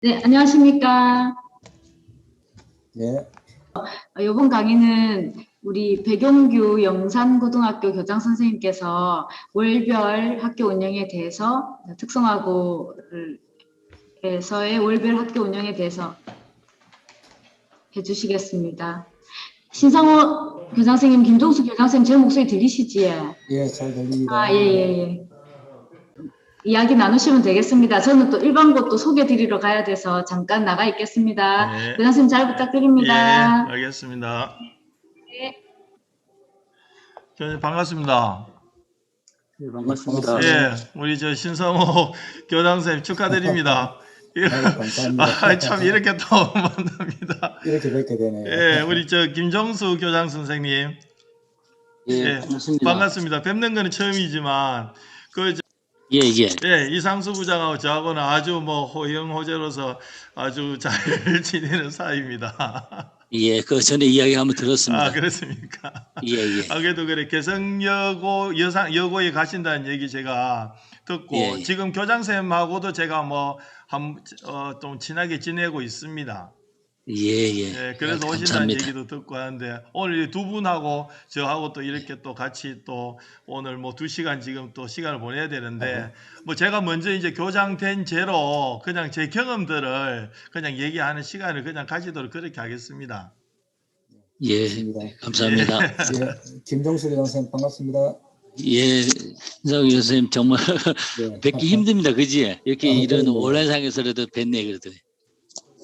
네, 안녕하십니까. 네. 이번 강의는 우리 백용규 영산고등학교 교장 선생님께서 월별 학교 운영에 대해서 특성화고에서의 월별 학교 운영에 대해서 해주시겠습니다. 신상호 교장 선생님, 김종수 교장 선생님, 제 목소리 들리시지? 예, 잘 들립니다. 예. 이야기 나누시면 되겠습니다. 저는 또 일반고 또 소개 드리러 가야 돼서 잠깐 나가 있겠습니다. 네. 교장 선생님 잘 부탁드립니다. 예, 알겠습니다. 네. 반갑습니다. 예, 반갑습니다. 예, 우리 저 신성호 교장 선생님 축하드립니다. 감사합니다. 참 이렇게 또 만납니다. 이렇게 뵙게 되네요. 예, 우리 저 김종수 교장 선생님. 예, 반갑습니다. 반갑습니다. 뵙는 거는 처음이지만 예. 이상수 부장하고 저하고는 아주 뭐 호영호재로서 아주 잘 지내는 사이입니다. 예, 그 전에 이야기 한번 들었습니다. 아, 그렇습니까? 예. 그래도 그래 개성여고에 가신다는 얘기 제가 듣고 예. 지금 교장 선생님하고도 제가 뭐 좀 친하게 지내고 있습니다. 예. 그래서 오신다는 감사합니다. 얘기도 듣고 하는데 오늘 두 분하고 저하고 또 이렇게 또 같이 또 오늘 뭐 2시간 지금 또 시간을 보내야 되는데 뭐 제가 먼저 이제 교장 된 죄로 그냥 제 경험들을 그냥 얘기하는 시간을 그냥 가지도록 그렇게 하겠습니다. 예, 감사합니다. 예, 김종수 교장선생님 반갑습니다. 예, 신상호 교수님 정말 예. 뵙기 힘듭니다. 그지? 이렇게 이런 그럼요. 온라인상에서라도 뵙네 그래도.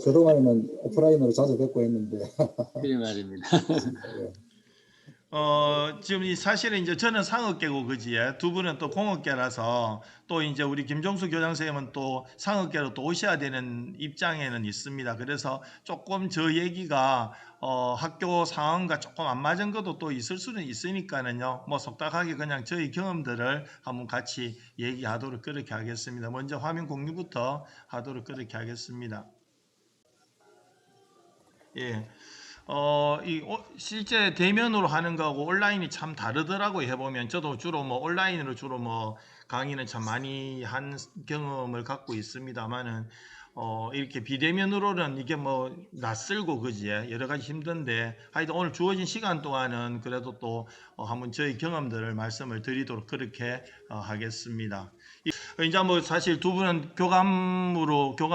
그동안에는 오프라인으로 자주 뵙고 했는데. 그래 말입니다. 예. 지금 사실은 이제 저는 상업계고 그지에 두 분은 또 공업계라서 또 이제 우리 김종수 교장 선생님은 또 상업계로 또 오셔야 되는 입장에는 있습니다. 그래서 조금 저 얘기가 학교 상황과 조금 안 맞은 것도 또 있을 수는 있으니까는요. 뭐 속닥하게 그냥 저희 경험들을 한번 같이 얘기하도록 그렇게 하겠습니다. 먼저 화면 공유부터 하도록 그렇게 하겠습니다. 예. 실제 대면으로 하는 거하고 온라인이 참 다르더라고요. 해보면 저도 주로 뭐 온라인으로 주로 뭐 강의는 참 많이 한 경험을 갖고 있습니다만은 이렇게 비대면으로는 이게 뭐 낯설고 그지에 여러 가지 힘든데 하여튼 오늘 주어진 시간 동안은 그래도 또 한번 저희 경험들을 말씀을 드리도록 그렇게 하겠습니다. 이제 뭐 사실 두 분은 교감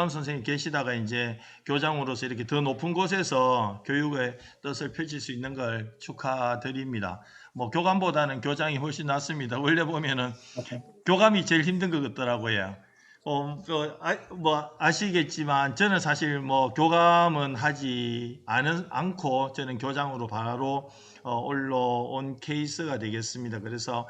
선생님 계시다가 이제 교장으로서 이렇게 더 높은 곳에서 교육의 뜻을 펼칠 수 있는 걸 축하드립니다. 뭐 교감보다는 교장이 훨씬 낫습니다. 원래 보면은 교감이 제일 힘든 것 같더라고요. 아시겠지만 저는 사실 뭐 교감은 하지 않고 저는 교장으로 바로 올라온 케이스가 되겠습니다. 그래서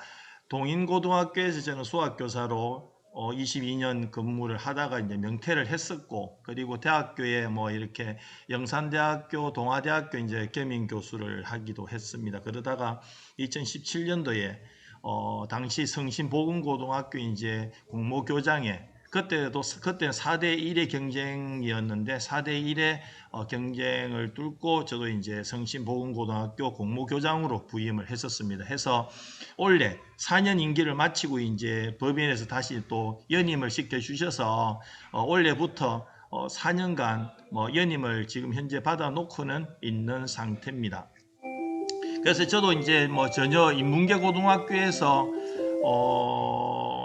동인고등학교에서 저는 수학교사로 22년 근무를 하다가 이제 명퇴를 했었고, 그리고 대학교에 뭐 이렇게 영산대학교, 동아대학교 이제 겸임 교수를 하기도 했습니다. 그러다가 2017년도에 당시 성심보건고등학교 이제 공모교장에 그때는 4대 1의 경쟁이었는데 4대 1의 경쟁을 뚫고 저도 이제 성심보건고등학교 공모교장으로 부임을 했었습니다. 해서 올해 4년 임기를 마치고 이제 법인에서 다시 또 연임을 시켜주셔서 올해부터 4년간 뭐 연임을 지금 현재 받아놓고는 있는 상태입니다. 그래서 저도 이제 뭐 전혀 인문계 고등학교에서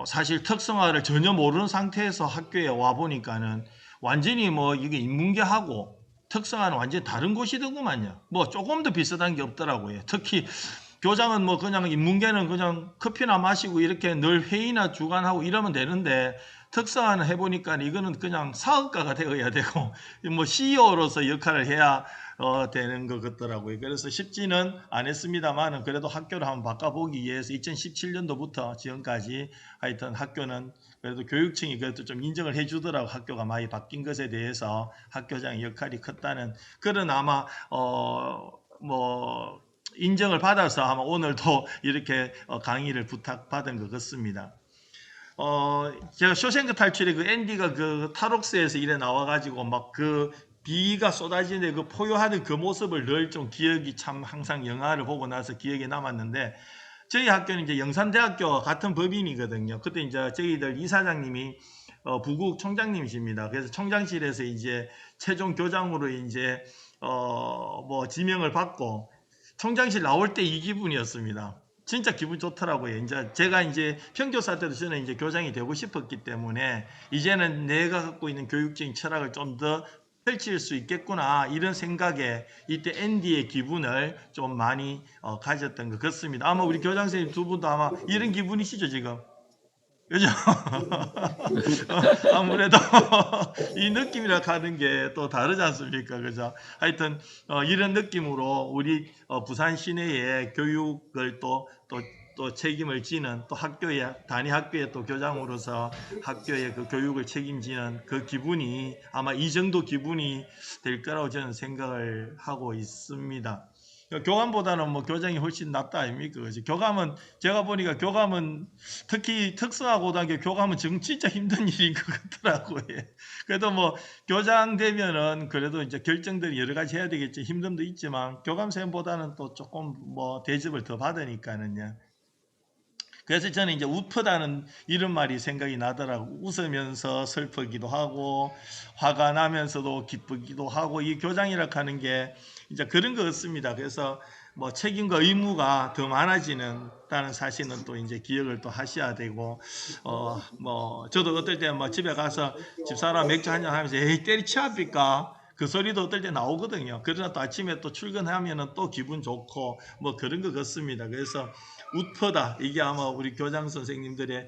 사실 특성화를 전혀 모르는 상태에서 학교에 와 보니까는 완전히 뭐 이게 인문계하고 특성화는 완전히 다른 곳이더구만요. 뭐 조금 더 비슷한 게 없더라고요. 특히 교장은 뭐 그냥 인문계는 그냥 커피나 마시고 이렇게 늘 회의나 주관하고 이러면 되는데 특성화는 해보니까 이거는 그냥 사업가가 되어야 되고 뭐 CEO로서 역할을 해야 되는 것 같더라고요. 그래서 쉽지는 않았습니다만은 그래도 학교를 한번 바꿔보기 위해서 2017년도부터 지금까지 하여튼 학교는 그래도 교육청이 그래도 좀 인정을 해주더라고. 학교가 많이 바뀐 것에 대해서 학교장의 역할이 컸다는 그런 아마 뭐 인정을 받아서 아마 오늘도 이렇게 강의를 부탁받은 것 같습니다. 제가 쇼생크 탈출의 그 앤디가 그 탈옥스에서 이래 나와가지고 막 그 비가 쏟아지는데 그 포효하는 그 모습을 늘 좀 기억이 참 항상 영화를 보고 나서 기억에 남았는데 저희 학교는 이제 영산대학교와 같은 법인이거든요. 그때 이제 저희들 이사장님이 부국 총장님이십니다. 그래서 총장실에서 이제 최종 교장으로 이제 뭐 지명을 받고 총장실 나올 때 이 기분이었습니다. 진짜 기분 좋더라고요. 이제 제가 이제 평교사 때도 저는 이제 교장이 되고 싶었기 때문에 이제는 내가 갖고 있는 교육적인 철학을 좀 더 펼칠 수 있겠구나 이런 생각에 이때 앤디의 기분을 좀 많이 가졌던 것 같습니다. 아마 우리 교장 선생님 두 분도 아마 이런 기분이시죠 지금? 그죠? 아무래도 이 느낌이라 하는 게 또 다르지 않습니까? 그죠? 하여튼 이런 느낌으로 우리 부산 시내의 교육을 또 책임을 지는 또 학교에 단위 학교의 또 교장으로서 학교의 그 교육을 책임지는 그 기분이 아마 이 정도 기분이 될 거라고 저는 생각을 하고 있습니다. 교감보다는 뭐 교장이 훨씬 낫다 아닙니까? 그죠? 교감은 제가 보니까 교감은 특히 특성화고등학교 교감은 진짜 힘든 일인 것 같더라고요. 그래도 뭐 교장 되면은 그래도 이제 결정들이 여러 가지 해야 되겠지 힘듦도 있지만 교감생보다는 또 조금 뭐 대접을 더 받으니까는요. 그래서 저는 이제 웃프다는 이런 말이 생각이 나더라고. 웃으면서 슬프기도 하고 화가 나면서도 기쁘기도 하고 이 교장이라 하는 게 이제 그런 것 같습니다. 그래서 뭐 책임과 의무가 더 많아지는다는 사실은 또 이제 기억을 또 하셔야 되고 뭐 저도 어떨 때 뭐 집에 가서 집사람 맥주 한잔 하면서 에이 때리치합니까? 그 소리도 어떨 때 나오거든요. 그러나 또 아침에 또 출근하면은 또 기분 좋고 뭐 그런 것 같습니다. 그래서 웃퍼다 이게 아마 우리 교장 선생님들의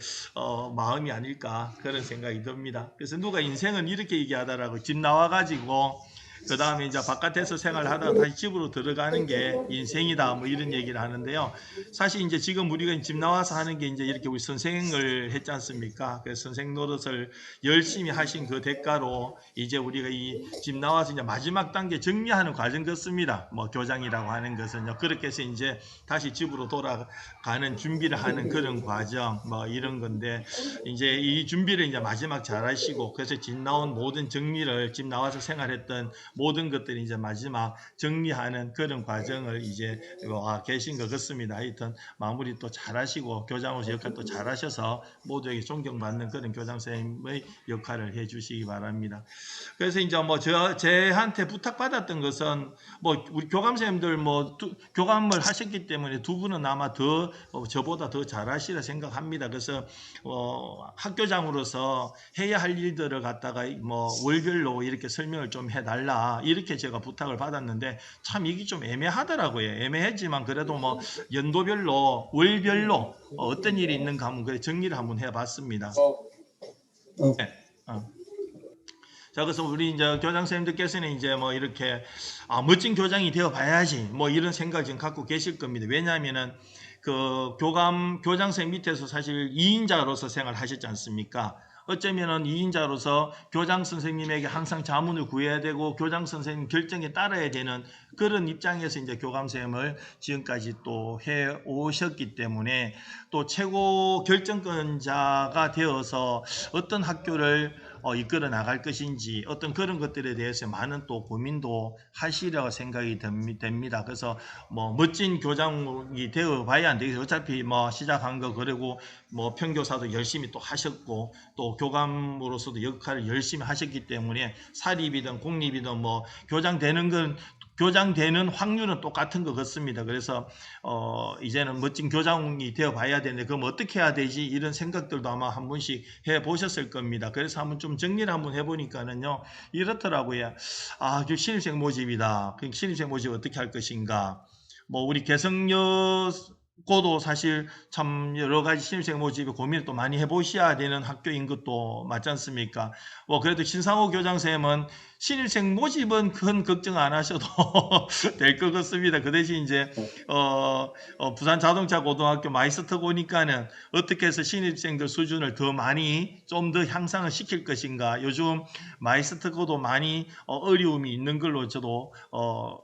마음이 아닐까 그런 생각이 듭니다. 그래서 누가 인생은 이렇게 얘기하더라고. 집 나와가지고 그 다음에 이제 바깥에서 생활하다가 다시 집으로 들어가는 게 인생이다 뭐 이런 얘기를 하는데요. 사실 이제 지금 우리가 집 나와서 하는 게 이제 이렇게 우리 선생을 했지 않습니까? 그래서 선생 노릇을 열심히 하신 그 대가로 이제 우리가 이 집 나와서 이제 마지막 단계 정리하는 과정 같습니다. 뭐 교장이라고 하는 것은요. 그렇게 해서 이제 다시 집으로 돌아가는 준비를 하는 그런 과정 뭐 이런 건데 이제 이 준비를 이제 마지막 잘 하시고 그래서 집 나온 모든 정리를 집 나와서 생활했던 모든 것들이 이제 마지막 정리하는 그런 과정을 이제 와 계신 것 같습니다. 하여튼 마무리 또 잘하시고 교장으로서 역할 또 잘하셔서 모두에게 존경받는 그런 교장 선생님의 역할을 해주시기 바랍니다. 그래서 이제 뭐 제한테 부탁받았던 것은 뭐 우리 교감 선생님들 뭐 교감을 하셨기 때문에 두 분은 아마 더 저보다 더 잘하시라 생각합니다. 그래서 학교장으로서 해야 할 일들을 갖다가 뭐 월별로 이렇게 설명을 좀 해달라 이렇게 제가 부탁을 받았는데 참 이게 좀 애매하더라고요. 애매했지만 그래도 뭐 연도별로 월별로 어떤 일이 있는가 한번 그래 정리를 한번 해봤습니다. 네. 자, 그래서 우리 이제 교장 선생님들께서는 이제 뭐 이렇게 멋진 교장이 되어 봐야지 뭐 이런 생각을 지금 갖고 계실 겁니다. 왜냐하면은 그 교장 선생님 밑에서 사실 2인자로서 생활하셨지 않습니까? 어쩌면은 2인자로서 교장 선생님에게 항상 자문을 구해야 되고 교장 선생님 결정에 따라야 되는 그런 입장에서 이제 교감 선생님을 지금까지 또 해 오셨기 때문에 또 최고 결정권자가 되어서 어떤 학교를 이끌어 나갈 것인지 어떤 그런 것들에 대해서 많은 또 고민도 하시려고 생각이 됩니다. 그래서 뭐 멋진 교장이 되어 봐야 안 되겠어요. 어차피 뭐 시작한 거 그리고 뭐 평교사도 열심히 또 하셨고 또 교감으로서도 역할을 열심히 하셨기 때문에 사립이든 공립이든 뭐 교장 되는 확률은 똑같은 것 같습니다. 그래서 이제는 멋진 교장이 되어 봐야 되는데 그럼 어떻게 해야 되지? 이런 생각들도 아마 한 번씩 해 보셨을 겁니다. 그래서 한번 좀 정리를 한번 해보니까는요 이렇더라고요. 그 신입생 모집이다. 그 신입생 모집 어떻게 할 것인가? 뭐 우리 개성여고도 사실 참 여러 가지 신입생 모집에 고민을 또 많이 해보셔야 되는 학교인 것도 맞지 않습니까? 뭐 그래도 신상호 교장 선생님은 신입생 모집은 큰 걱정 안 하셔도 될 것 같습니다. 그 대신 이제 부산 자동차 고등학교 마이스터 보니까는 어떻게 해서 신입생들 수준을 더 많이 좀 더 향상을 시킬 것인가. 요즘 마이스터고도 많이 어려움이 있는 걸로 저도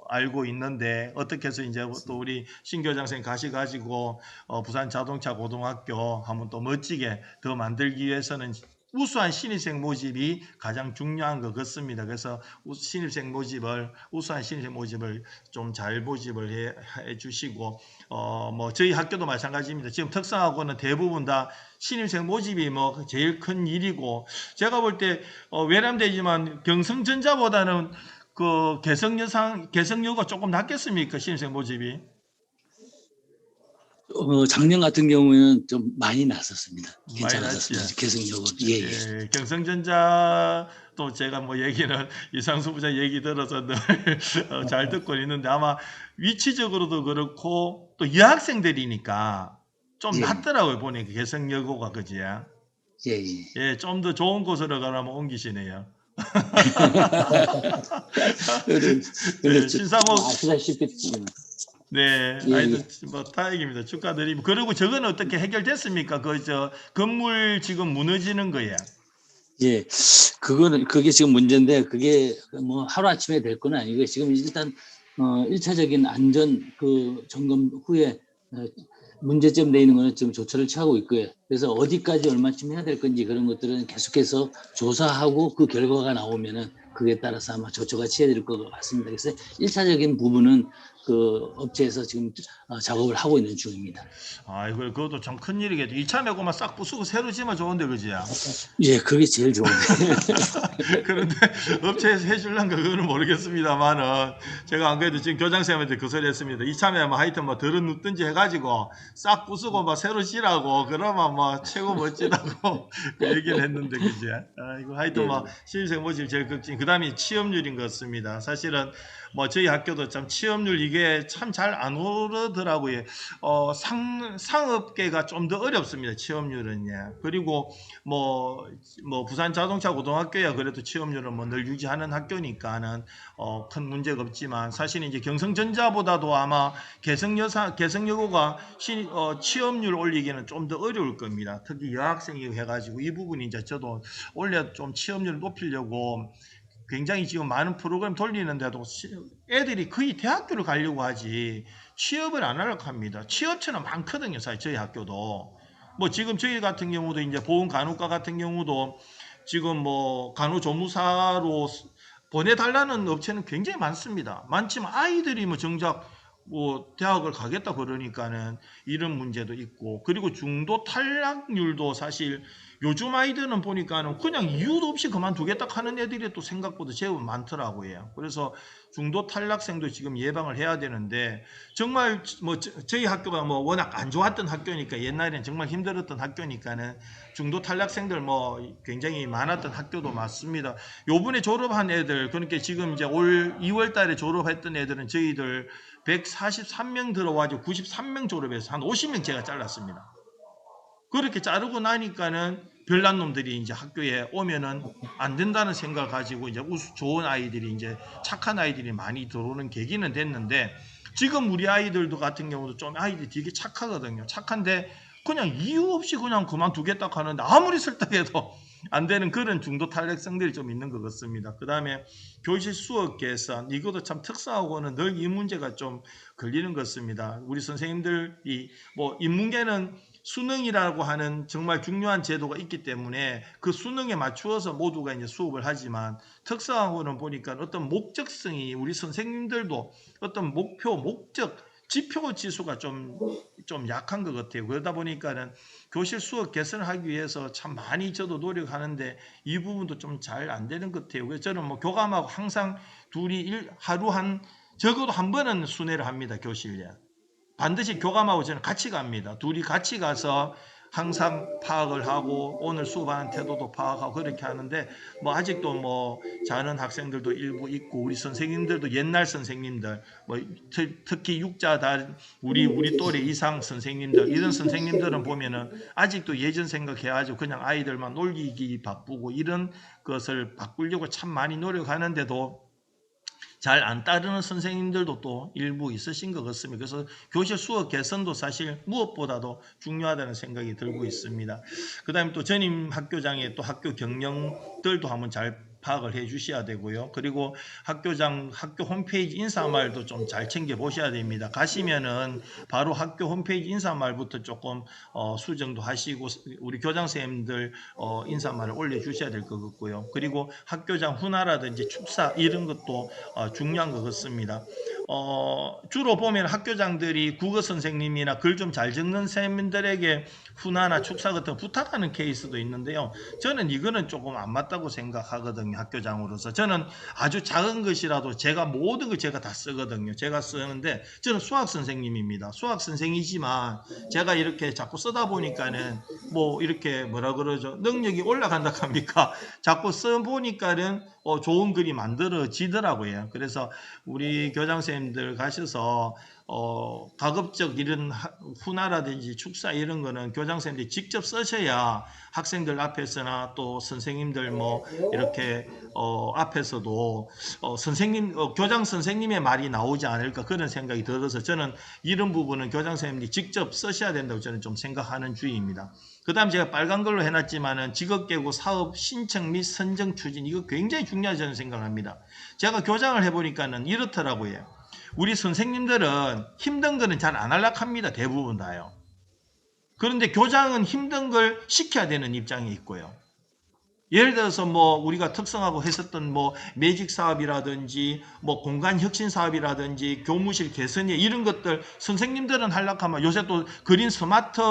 알고 있는데 어떻게 해서 이제 또 우리 신 교장 선생님 가셔가지고 부산 자동차 고등학교 한번 또 멋지게 더 만들기 위해서는 우수한 신입생 모집이 가장 중요한 것 같습니다. 그래서 우수한 신입생 모집을 좀 잘 모집을 해 주시고, 뭐 저희 학교도 마찬가지입니다. 지금 특성화고는 대부분 다 신입생 모집이 뭐 제일 큰 일이고, 제가 볼 때 외람되지만 경성전자보다는 그 개성여고가 조금 낫겠습니까? 신입생 모집이? 작년 같은 경우에는 좀 많이 났었습니다. 많이 괜찮았었습니다. 났지. 개성여고. 예, 예. 예, 경성전자도 제가 뭐 얘기는 이상수 부장 얘기 들어서 늘 잘 듣고 있는데, 아마 위치적으로도 그렇고 또 여학생들이니까 좀 예. 낫더라고요. 보니까 개성여고가. 그지? 예, 예. 예, 좀 더 좋은 곳으로 가라면 옮기시네요. 그렇죠. 신사모 아시다시피 네, 예, 하여튼 뭐 다행입니다. 축하드립니다. 그리고 저거는 어떻게 해결됐습니까? 건물 지금 무너지는 거야. 예, 그게 지금 문제인데, 그게 뭐 하루아침에 될 건 아니고요. 지금 일단, 1차적인 안전 점검 후에, 문제점 돼 있는 거는 지금 조처를 취하고 있고요. 그래서 어디까지 얼마쯤 해야 될 건지 그런 것들은 계속해서 조사하고 그 결과가 나오면은 그에 따라서 아마 조처가 취해질 것 같습니다. 그래서 1차적인 부분은 그 업체에서 지금 작업을 하고 있는 중입니다. 아, 그것도 참 큰일이겠죠. 이참에고만 싹 부수고 새로 지으면 좋은데, 그지? 예, 그게 제일 좋은데. 그런데 업체에서 해줄란가 그거는 모르겠습니다만은, 제가 안 그래도 지금 교장선생님한테 그 소리 했습니다. 이참에 뭐 하여튼 뭐 덜은 눕든지 해가지고 싹 부수고 막 새로 지라고, 그러면 뭐 최고 멋지다고 그 얘기를 했는데, 그지? 아이고, 하여튼 뭐 신입생 모집 제일 걱정. 그 다음이 취업률인 것 같습니다. 사실은 뭐 저희 학교도 참 취업률 이게 참 잘 안 오르더라고요. 상업계가 좀 더 어렵습니다. 취업률은. 예. 그리고 뭐 부산 자동차 고등학교야 그래도 취업률은 뭐 늘 유지하는 학교니까는 큰 문제가 없지만, 사실 이제 경성전자보다도 아마 개성여고가 취업률 올리기는 좀 더 어려울 겁니다. 특히 여학생이 해가지고 이 부분이 이제 저도 원래 좀 취업률을 높이려고 굉장히 지금 많은 프로그램 돌리는데도 애들이 거의 대학교를 가려고 하지 취업을 안 하려고 합니다. 취업처는 많거든요. 사실 저희 학교도. 뭐 지금 저희 같은 경우도 이제 보험간호과 같은 경우도 지금 뭐 간호조무사로 보내달라는 업체는 굉장히 많습니다. 많지만 아이들이 뭐 정작 뭐 대학을 가겠다 그러니까는 이런 문제도 있고, 그리고 중도 탈락률도 사실 요즘 아이들은 보니까는 그냥 이유도 없이 그만두겠다 하는 애들이 또 생각보다 제법 많더라고요. 그래서 중도 탈락생도 지금 예방을 해야 되는데, 정말 뭐 저희 학교가 뭐 워낙 안 좋았던 학교니까, 옛날에는 정말 힘들었던 학교니까는 중도 탈락생들 뭐 굉장히 많았던 학교도 맞습니다. 요번에 졸업한 애들, 그러니까 지금 이제 올 2월 달에 졸업했던 애들은 저희들 143명 들어와서 93명 졸업해서 한 50명 제가 잘랐습니다. 그렇게 자르고 나니까는 별난 놈들이 이제 학교에 오면은 안 된다는 생각을 가지고 이제 좋은 아이들이, 이제 착한 아이들이 많이 들어오는 계기는 됐는데, 지금 우리 아이들도 같은 경우도 좀 아이들이 되게 착하거든요. 착한데 그냥 이유 없이 그냥 그만두겠다 하는데 아무리 설득해도 안 되는 그런 중도 탈락생들이 좀 있는 것 같습니다. 그 다음에 교실 수업 개선, 이것도 참 특성하고는 늘 이 문제가 좀 걸리는 것 같습니다. 우리 선생님들이 뭐 인문계는 수능이라고 하는 정말 중요한 제도가 있기 때문에 그 수능에 맞추어서 모두가 이제 수업을 하지만, 특성하고는 보니까 어떤 목적성이 우리 선생님들도 어떤 목표, 목적, 지표 지수가 좀 약한 것 같아요. 그러다 보니까는 교실 수업 개선을 하기 위해서 참 많이 저도 노력하는데 이 부분도 좀 잘 안 되는 것 같아요. 그래서 저는 뭐 교감하고 항상 둘이 하루 적어도 한 번은 순회를 합니다. 교실에. 반드시 교감하고 저는 같이 갑니다. 둘이 같이 가서 항상 파악을 하고 오늘 수업하는 태도도 파악하고 그렇게 하는데, 뭐 아직도 뭐 자는 학생들도 일부 있고, 우리 선생님들도 옛날 선생님들, 뭐 특히 육자단 우리 또래 이상 선생님들, 이런 선생님들은 보면은 아직도 예전 생각해가지고 그냥 아이들만 놀리기 바쁘고, 이런 것을 바꾸려고 참 많이 노력하는데도 잘 안 따르는 선생님들도 또 일부 있으신 것 같습니다. 그래서 교실 수업 개선도 사실 무엇보다도 중요하다는 생각이 들고 있습니다. 그 다음에 또 전임 학교장의 또 학교 경영들도 한번 잘 파악을 해 주셔야 되고요. 그리고 학교장 학교 홈페이지 인사말도 좀 잘 챙겨 보셔야 됩니다. 가시면은 바로 학교 홈페이지 인사말부터 조금 수정도 하시고 우리 교장 선생님들 인사말을 올려 주셔야 될 것 같고요. 그리고 학교장 훈화라든지 축사 이런 것도 중요한 것 같습니다. 주로 보면 학교장들이 국어 선생님이나 글 좀 잘 적는 선생님들에게 훈화나 축사 같은 거 부탁하는 케이스도 있는데요. 저는 이거는 조금 안 맞다고 생각하거든요. 학교장으로서. 저는 아주 작은 것이라도 제가 모든 걸 제가 다 쓰거든요. 제가 쓰는데 저는 수학 선생님입니다. 수학 선생이지만 제가 이렇게 자꾸 쓰다 보니까는 뭐 이렇게 뭐라 그러죠? 능력이 올라간다 합니까? 자꾸 써 보니까는 좋은 글이 만들어지더라고요. 그래서 우리 교장 선생님들 가셔서 가급적 이런 훈화라든지 축사 이런 거는 교장 선생님들이 직접 쓰셔야 학생들 앞에서나 또 선생님들 뭐 이렇게 앞에서도 선생님 교장 선생님의 말이 나오지 않을까 그런 생각이 들어서 저는 이런 부분은 교장 선생님이 직접 쓰셔야 된다고 저는 좀 생각하는 주의입니다. 그 다음 제가 빨간 걸로 해놨지만은 직업계고 사업 신청 및 선정 추진 이거 굉장히 중요하지 저는 생각합니다. 제가 교장을 해보니까는 이렇더라고요. 우리 선생님들은 힘든 거는 잘 안 하려고 합니다. 대부분 다요. 그런데 교장은 힘든 걸 시켜야 되는 입장에 있고요. 예를 들어서 뭐 우리가 특성하고 했었던 뭐 매직 사업이라든지 뭐 공간 혁신 사업이라든지 교무실 개선이 이런 것들 선생님들은 하려고 하면 요새 또 그린 스마트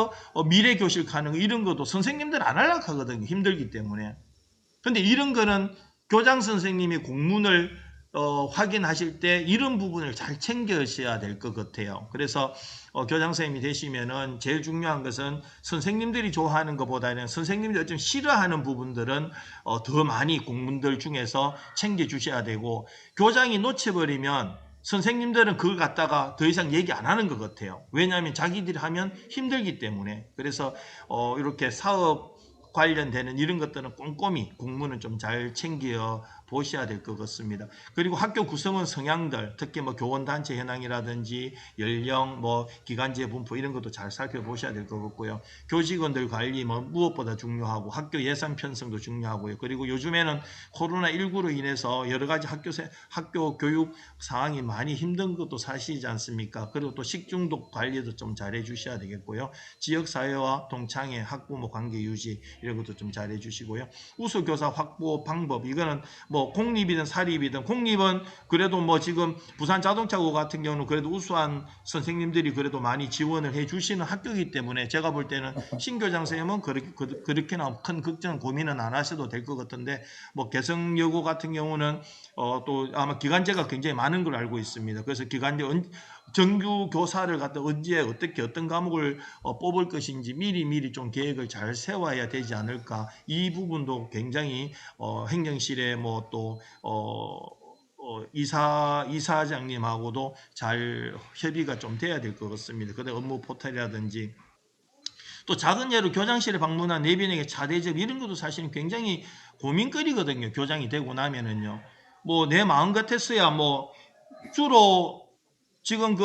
미래 교실 가능 이런 것도 선생님들은 안 하려고 하거든요. 힘들기 때문에. 근데 이런 거는 교장 선생님이 공문을 확인하실 때 이런 부분을 잘 챙겨셔야 될 것 같아요. 그래서 교장 선생님이 되시면은 제일 중요한 것은 선생님들이 좋아하는 것보다는 선생님들이 좀 싫어하는 부분들은 더 많이 공문들 중에서 챙겨주셔야 되고 교장이 놓쳐버리면 선생님들은 그걸 갖다가 더 이상 얘기 안 하는 것 같아요. 왜냐하면 자기들이 하면 힘들기 때문에. 그래서 이렇게 사업 관련되는 이런 것들은 꼼꼼히 공문은 좀 잘 챙겨 보셔야 될 것 같습니다. 그리고 학교 구성원 성향들, 특히 뭐 교원단체 현황이라든지 연령, 뭐 기간제 분포 이런 것도 잘 살펴보셔야 될 것 같고요. 교직원들 관리 뭐 무엇보다 중요하고 학교 예산 편성도 중요하고요. 그리고 요즘에는 코로나19로 인해서 여러 가지 학교 교육 상황이 많이 힘든 것도 사실이지 않습니까? 그리고 또 식중독 관리도 좀 잘해 주셔야 되겠고요. 지역사회와 동창회, 학부모 관계 유지 이런 것도 좀 잘해 주시고요. 우수교사 확보 방법 이거는 뭐 공립이든 사립이든 공립은 그래도 뭐 지금 부산자동차고 같은 경우는 그래도 우수한 선생님들이 그래도 많이 지원을 해 주시는 학교이기 때문에 제가 볼 때는 신교장 선생님은 그렇게나 큰 걱정 고민은 안 하셔도 될 것 같은데 뭐 개성여고 같은 경우는 또 아마 기간제가 굉장히 많은 걸 알고 있습니다. 그래서 기간제 정규 교사를 갖다 언제 어떻게 어떤 과목을 뽑을 것인지 미리 좀 계획을 잘 세워야 되지 않을까. 이 부분도 굉장히 행정실에 뭐 또 이사장님하고도 잘 협의가 좀 돼야 될 것 같습니다. 그다음 업무 포털이라든지 또 작은 예로 교장실에 방문한 내빈에게 차대접 이런 것도 사실은 굉장히 고민거리거든요. 교장이 되고 나면은요. 뭐 내 마음 같았어야 뭐 주로 지금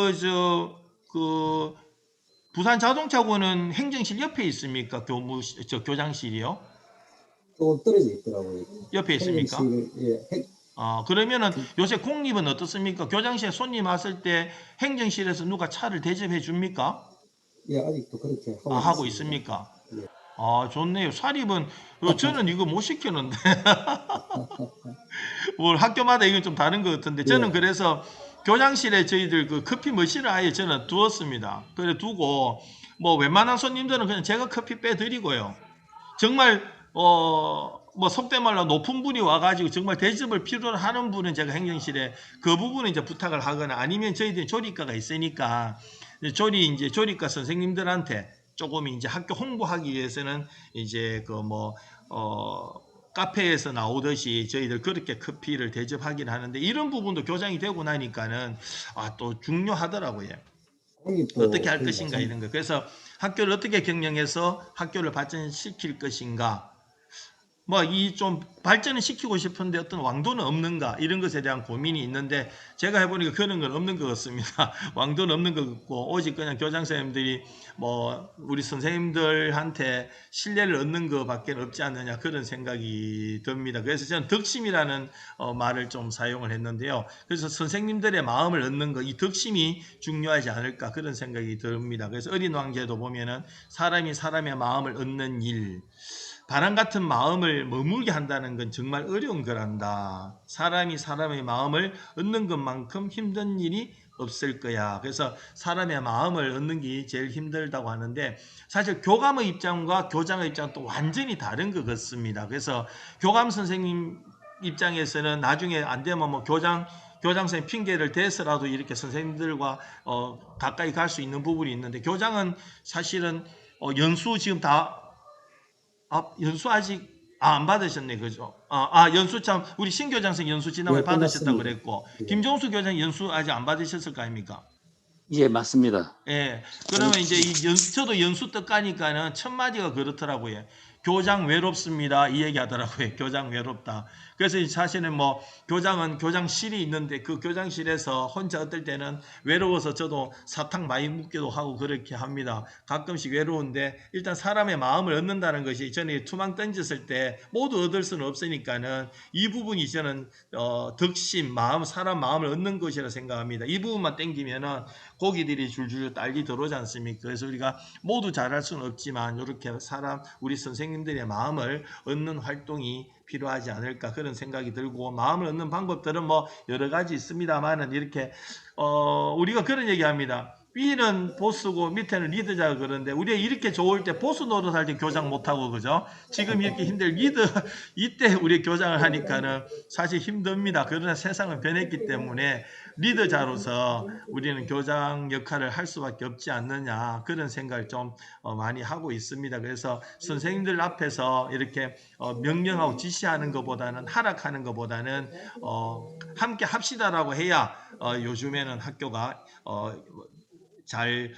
부산 자동차고는 행정실 옆에 있습니까? 교장실이요? 조금 떨어져 있더라고요. 옆에 있습니까? 행정실, 그러면은 요새 공립은 어떻습니까? 교장실에 손님 왔을 때 행정실에서 누가 차를 대접해 줍니까? 아직도 그렇게 하고 있습니까? 예. 좋네요. 사립은 저는 이거 못 시키는데 뭐 학교마다 이건 좀 다른 것 같은데 저는 예. 그래서 교장실에 저희들 그 커피 머신을 아예 저는 두었습니다. 그래 두고 뭐 웬만한 손님들은 그냥 제가 커피 빼드리고요. 정말 뭐 속된 말로 높은 분이 와가지고 정말 대접을 필요로 하는 분은 제가 행정실에 그 부분은 이제 부탁을 하거나 아니면 저희들이 조리과가 있으니까 조리과 선생님들한테 조금 이제 학교 홍보하기 위해서는 이제 카페에서 나오듯이 저희들 그렇게 커피를 대접하긴 하는데 이런 부분도 교장이 되고 나니까는 또 중요하더라고요. 어떻게 할 것인가 이런 거. 그래서 학교를 어떻게 경영해서 학교를 발전시킬 것인가. 뭐 이 좀 발전을 시키고 싶은데 어떤 왕도는 없는가 이런 것에 대한 고민이 있는데 제가 해보니까 그런 건 없는 것 같습니다. 왕도는 없는 것 같고 오직 그냥 교장 선생님들이 뭐 우리 선생님들한테 신뢰를 얻는 것밖에 없지 않느냐 그런 생각이 듭니다. 그래서 저는 덕심이라는 말을 좀 사용을 했는데요. 그래서 선생님들의 마음을 얻는 것, 이 덕심이 중요하지 않을까 그런 생각이 듭니다. 그래서 어린 왕제도 보면은 사람이 사람의 마음을 얻는 일, 바람 같은 마음을 머물게 한다는 건 정말 어려운 거란다. 사람이 사람의 마음을 얻는 것만큼 힘든 일이 없을 거야. 그래서 사람의 마음을 얻는 게 제일 힘들다고 하는데 사실 교감의 입장과 교장의 입장은 또 완전히 다른 것 같습니다. 그래서 교감 선생님 입장에서는 나중에 안 되면 뭐 교장 선생님 핑계를 대서라도 이렇게 선생님들과 가까이 갈 수 있는 부분이 있는데 교장은 사실은 연수 지금 다 연수 아직 안 받으셨네, 그죠? 연수 참 우리 신 교장선 연수 지난번에 예, 받으셨다고 끝났습니다. 그랬고 예. 김종수 교장 연수 아직 안 받으셨을 거 아닙니까? 예, 맞습니다. 예. 그러면 이제 저도 연수 뜻 까니까는 첫 마디가 그렇더라고요. 교장 외롭습니다. 이 얘기 하더라고요. 교장 외롭다. 그래서 사실은 뭐 교장은 교장실이 있는데 그 교장실에서 혼자 어떨 때는 외로워서 저도 사탕 많이 묻기도 하고 그렇게 합니다. 가끔씩 외로운데 일단 사람의 마음을 얻는다는 것이 저는 투망 던졌을 때 모두 얻을 수는 없으니까는 이 부분이 저는 덕심, 마음, 사람 마음을 얻는 것이라 생각합니다. 이 부분만 땡기면은 고기들이 줄줄 딸기 들어오지 않습니까? 그래서 우리가 모두 잘할 수는 없지만 이렇게 우리 선생님들의 마음을 얻는 활동이 필요하지 않을까 그런 생각이 들고 마음을 얻는 방법들은 뭐 여러 가지 있습니다만은 이렇게 우리가 그런 얘기합니다. 위는 보스고 밑에는 리더자 그러는데 우리가 이렇게 좋을 때 보스 노릇할 때 교장 못하고 그죠? 지금 이렇게 힘들 리더 이때 우리 교장을 하니까는 사실 힘듭니다. 그러나 세상은 변했기 때문에 리더자로서 우리는 교장 역할을 할 수밖에 없지 않느냐 그런 생각을 좀 많이 하고 있습니다. 그래서 선생님들 앞에서 이렇게 명령하고 지시하는 것보다는 하락하는 것보다는 함께 합시다라고 해야 요즘에는 학교가 잘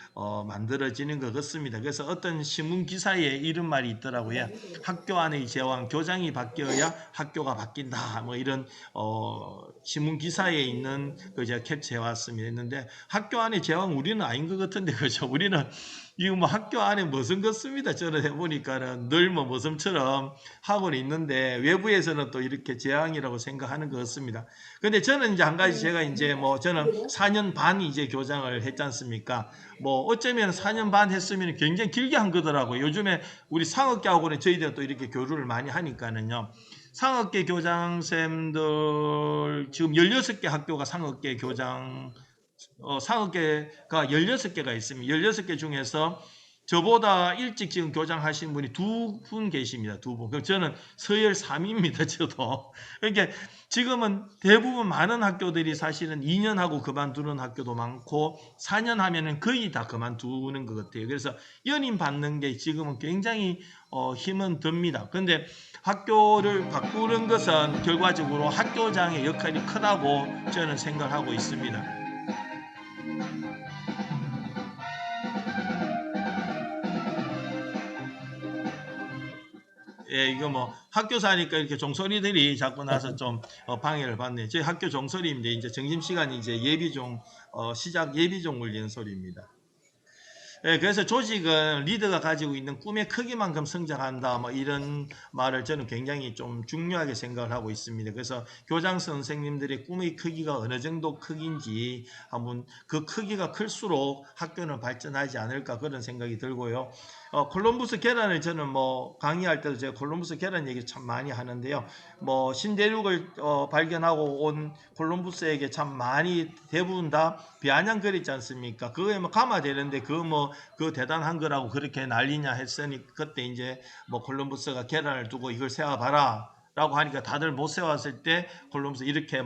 만들어지는 것 같습니다. 그래서 어떤 신문 기사에 이런 말이 있더라고요. 학교 안의 제왕, 교장이 바뀌어야 학교가 바뀐다. 뭐 이런 신문 기사에 있는 그 제가 캡처해 왔습니다. 했는데 학교 안의 제왕 우리는 아닌 것 같은데 그죠? 우리는 이거 뭐 학교 안에 무슨 것습니다. 저는 해보니까는 늘 뭐 모섬처럼 하고는 있는데 외부에서는 또 이렇게 재앙이라고 생각하는 것 같습니다. 근데 저는 이제 한 가지 제가 이제 뭐 저는 4년 반 이제 교장을 했지 않습니까? 뭐 어쩌면 4년 반 했으면 굉장히 길게 한 거더라고요. 요즘에 우리 상업계하고는 저희들 또 이렇게 교류를 많이 하니까는요. 상업계 교장쌤들 지금 16개 학교가 상업계 교장 상업계가 16개가 있습니다. 16개 중에서 저보다 일찍 지금 교장하신 분이 2분 계십니다. 2분. 그럼 저는 서열 3위입니다. 저도. 그러니까 지금은 대부분 많은 학교들이 사실은 2년 하고 그만두는 학교도 많고 4년 하면은 거의 다 그만두는 것 같아요. 그래서 연임 받는 게 지금은 굉장히 힘은 듭니다. 근데 학교를 바꾸는 것은 결과적으로 학교장의 역할이 크다고 저는 생각하고 있습니다. 예, 이거 뭐 학교사니까 이렇게 종소리들이 자꾸 나서 좀 방해를 받네. 저희 학교 종소리인데 이제 점심시간이 이제 예비종 시작 예비종 울리는 소리입니다. 예, 그래서 조직은 리더가 가지고 있는 꿈의 크기만큼 성장한다. 뭐 이런 말을 저는 굉장히 좀 중요하게 생각을 하고 있습니다. 그래서 교장 선생님들의 꿈의 크기가 어느 정도 크기인지 한번 그 크기가 클수록 학교는 발전하지 않을까 그런 생각이 들고요. 콜럼부스 계란을 저는 뭐 강의할 때도 제가 콜럼부스 계란 얘기 참 많이 하는데요. 뭐 신대륙을 발견하고 온 콜럼부스에게 참 많이 대부분 다 비아냥거리지 않습니까? 그거에 뭐 감화되는데 그 대단한 거라고 그렇게 난리냐 했으니 그때 이제 뭐 콜럼부스가 계란을 두고 이걸 세워봐라 라고 하니까 다들 못 세웠을 때 콜럼부스 이렇게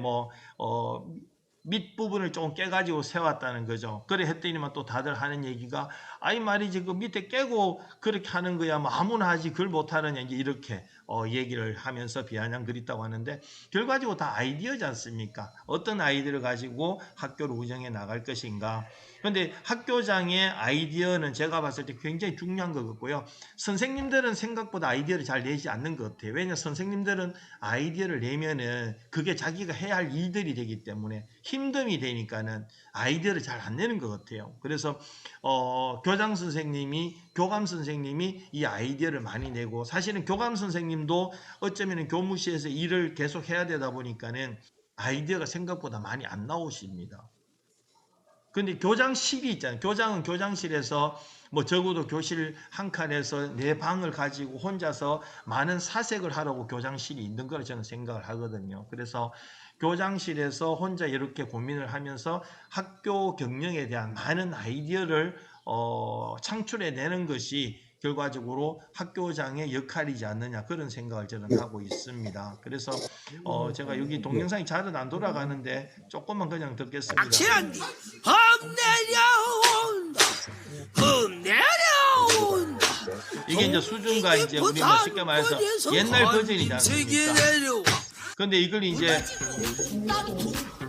밑부분을 조금 깨가지고 세웠다는 거죠. 그래 했더니만 또 다들 하는 얘기가 아이 말이지 그 밑에 깨고 그렇게 하는 거야 뭐 아무나 하지 그걸 못하느냐 이제 이렇게 얘기를 하면서 비아냥 그랬다고 하는데 결과적으로 다 아이디어지 않습니까? 어떤 아이디어를 가지고 학교를 운영해 나갈 것인가. 그런데 학교장의 아이디어는 제가 봤을 때 굉장히 중요한 것 같고요. 선생님들은 생각보다 아이디어를 잘 내지 않는 것 같아요. 왜냐하면 선생님들은 아이디어를 내면은 그게 자기가 해야 할 일들이 되기 때문에 힘듦이 되니까는 아이디어를 잘 안 내는 것 같아요. 그래서 교장 선생님이 교감 선생님이 이 아이디어를 많이 내고 사실은 교감 선생님도 어쩌면 교무실에서 일을 계속 해야 되다 보니까는 아이디어가 생각보다 많이 안 나오십니다. 근데 교장실이 있잖아요. 교장은 교장실에서 뭐 적어도 교실 한 칸에서 내 방을 가지고 혼자서 많은 사색을 하라고 교장실이 있는 걸 저는 생각을 하거든요. 그래서 교장실에서 혼자 이렇게 고민을 하면서 학교 경영에 대한 많은 아이디어를 창출해내는 것이 결과적으로 학교장의 역할이지 않느냐 그런 생각을 저는 하고 있습니다. 그래서 제가 여기 동영상이 잘은 안 돌아가는데 조금만 그냥 듣겠습니다. 확실한 범 내려온다. 범 내려온다. 이게 이제 수준과 이제 우리 뭐 쉽게 말해서 옛날 버전이지 않습니까? 근데 이걸 이제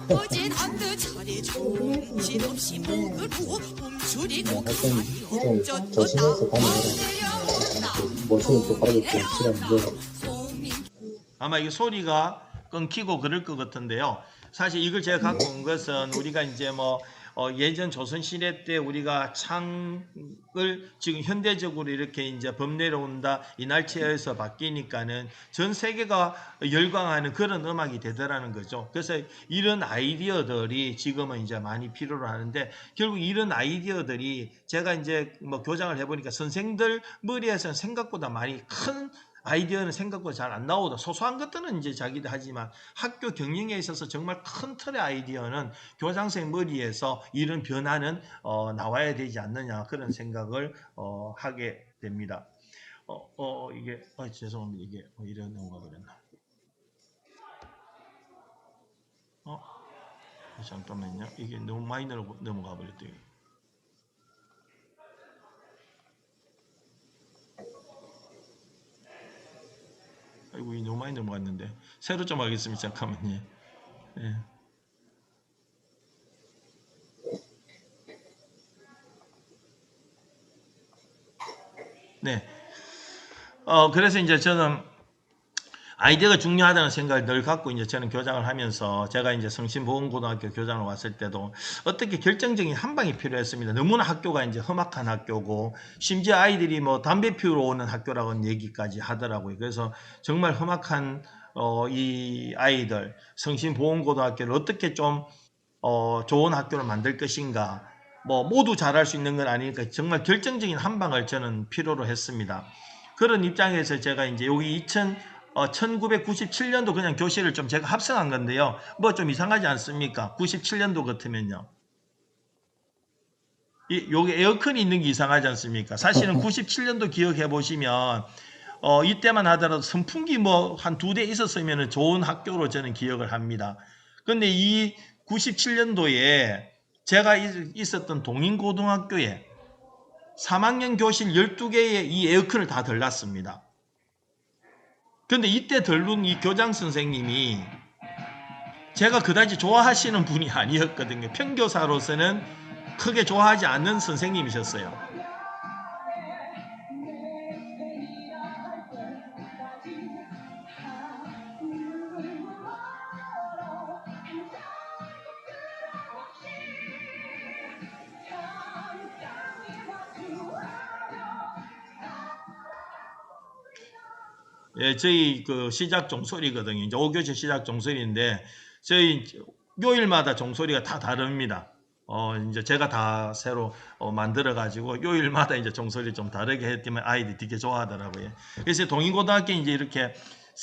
어제 한드 차례 정신없이 목을 부어 움츠리고 하여튼 좀 조심해서 다니느라 모습은 또 바르게 좀 싫었는데 아마 이게 소리가 끊기고 그럴 것 같은데요. 사실 이걸 제가 갖고 온 것은 우리가 이제 뭐 예전 조선시대 때 우리가 창을 지금 현대적으로 이렇게 이제 범 내려온다 이 날짜에서 바뀌니까는 전 세계가 열광하는 그런 음악이 되더라는 거죠. 그래서 이런 아이디어들이 지금은 이제 많이 필요로 하는데 결국 이런 아이디어들이 제가 이제 뭐 교장을 해보니까 선생들 머리에서는 생각보다 많이 큰 아이디어는 생각보다 잘 안 나오다. 소소한 것들은 이제 자기들 하지만 학교 경영에 있어서 정말 큰 틀의 아이디어는 교장선생 머리에서 이런 변화는 나와야 되지 않느냐 그런 생각을 하게 됩니다. 이게 죄송합니다. 이게 이래 넘어가 버렸나? 잠깐만요. 이게 너무 많이 넘어가 버렸대요. 아이고, 너무 많이 넘어갔는데. 새로 좀 하겠습니다. 잠깐만요. 네. 네. 그래서 이제 저는 아이디어가 중요하다는 생각을 늘 갖고 이제 저는 교장을 하면서 제가 이제 성심보건고등학교 교장을 왔을 때도 어떻게 결정적인 한 방이 필요했습니다. 너무나 학교가 이제 험악한 학교고 심지어 아이들이 뭐 담배 피우러 오는 학교라고 얘기까지 하더라고요. 그래서 정말 험악한 이 아이들 성심보건고등학교를 어떻게 좀 좋은 학교를 만들 것인가 뭐 모두 잘할 수 있는 건 아니니까 정말 결정적인 한 방을 저는 필요로 했습니다. 그런 입장에서 제가 이제 여기 1997년도 그냥 교실을 좀 제가 합성한 건데요. 뭐 좀 이상하지 않습니까? 97년도 같으면요. 여기 에어컨이 있는 게 이상하지 않습니까? 사실은 97년도 기억해 보시면 이때만 하더라도 선풍기 뭐 한 2대 있었으면 좋은 학교로 저는 기억을 합니다. 근데 이 97년도에 제가 있었던 동인고등학교에 3학년 교실 12개의 이 에어컨을 다 들놨습니다. 근데 이때 들른 이 교장 선생님이 제가 그다지 좋아하시는 분이 아니었거든요. 평교사로서는 크게 좋아하지 않는 선생님이셨어요. 예, 저희 그 시작 종소리거든요. 이제 5교시 시작 종소리인데 저희 요일마다 종소리가 다 다릅니다. 이제 제가 다 새로 만들어 가지고 요일마다 이제 종소리 좀 다르게 했지만 아이들이 되게 좋아하더라고요. 그래서 동인고등학교 이제 이렇게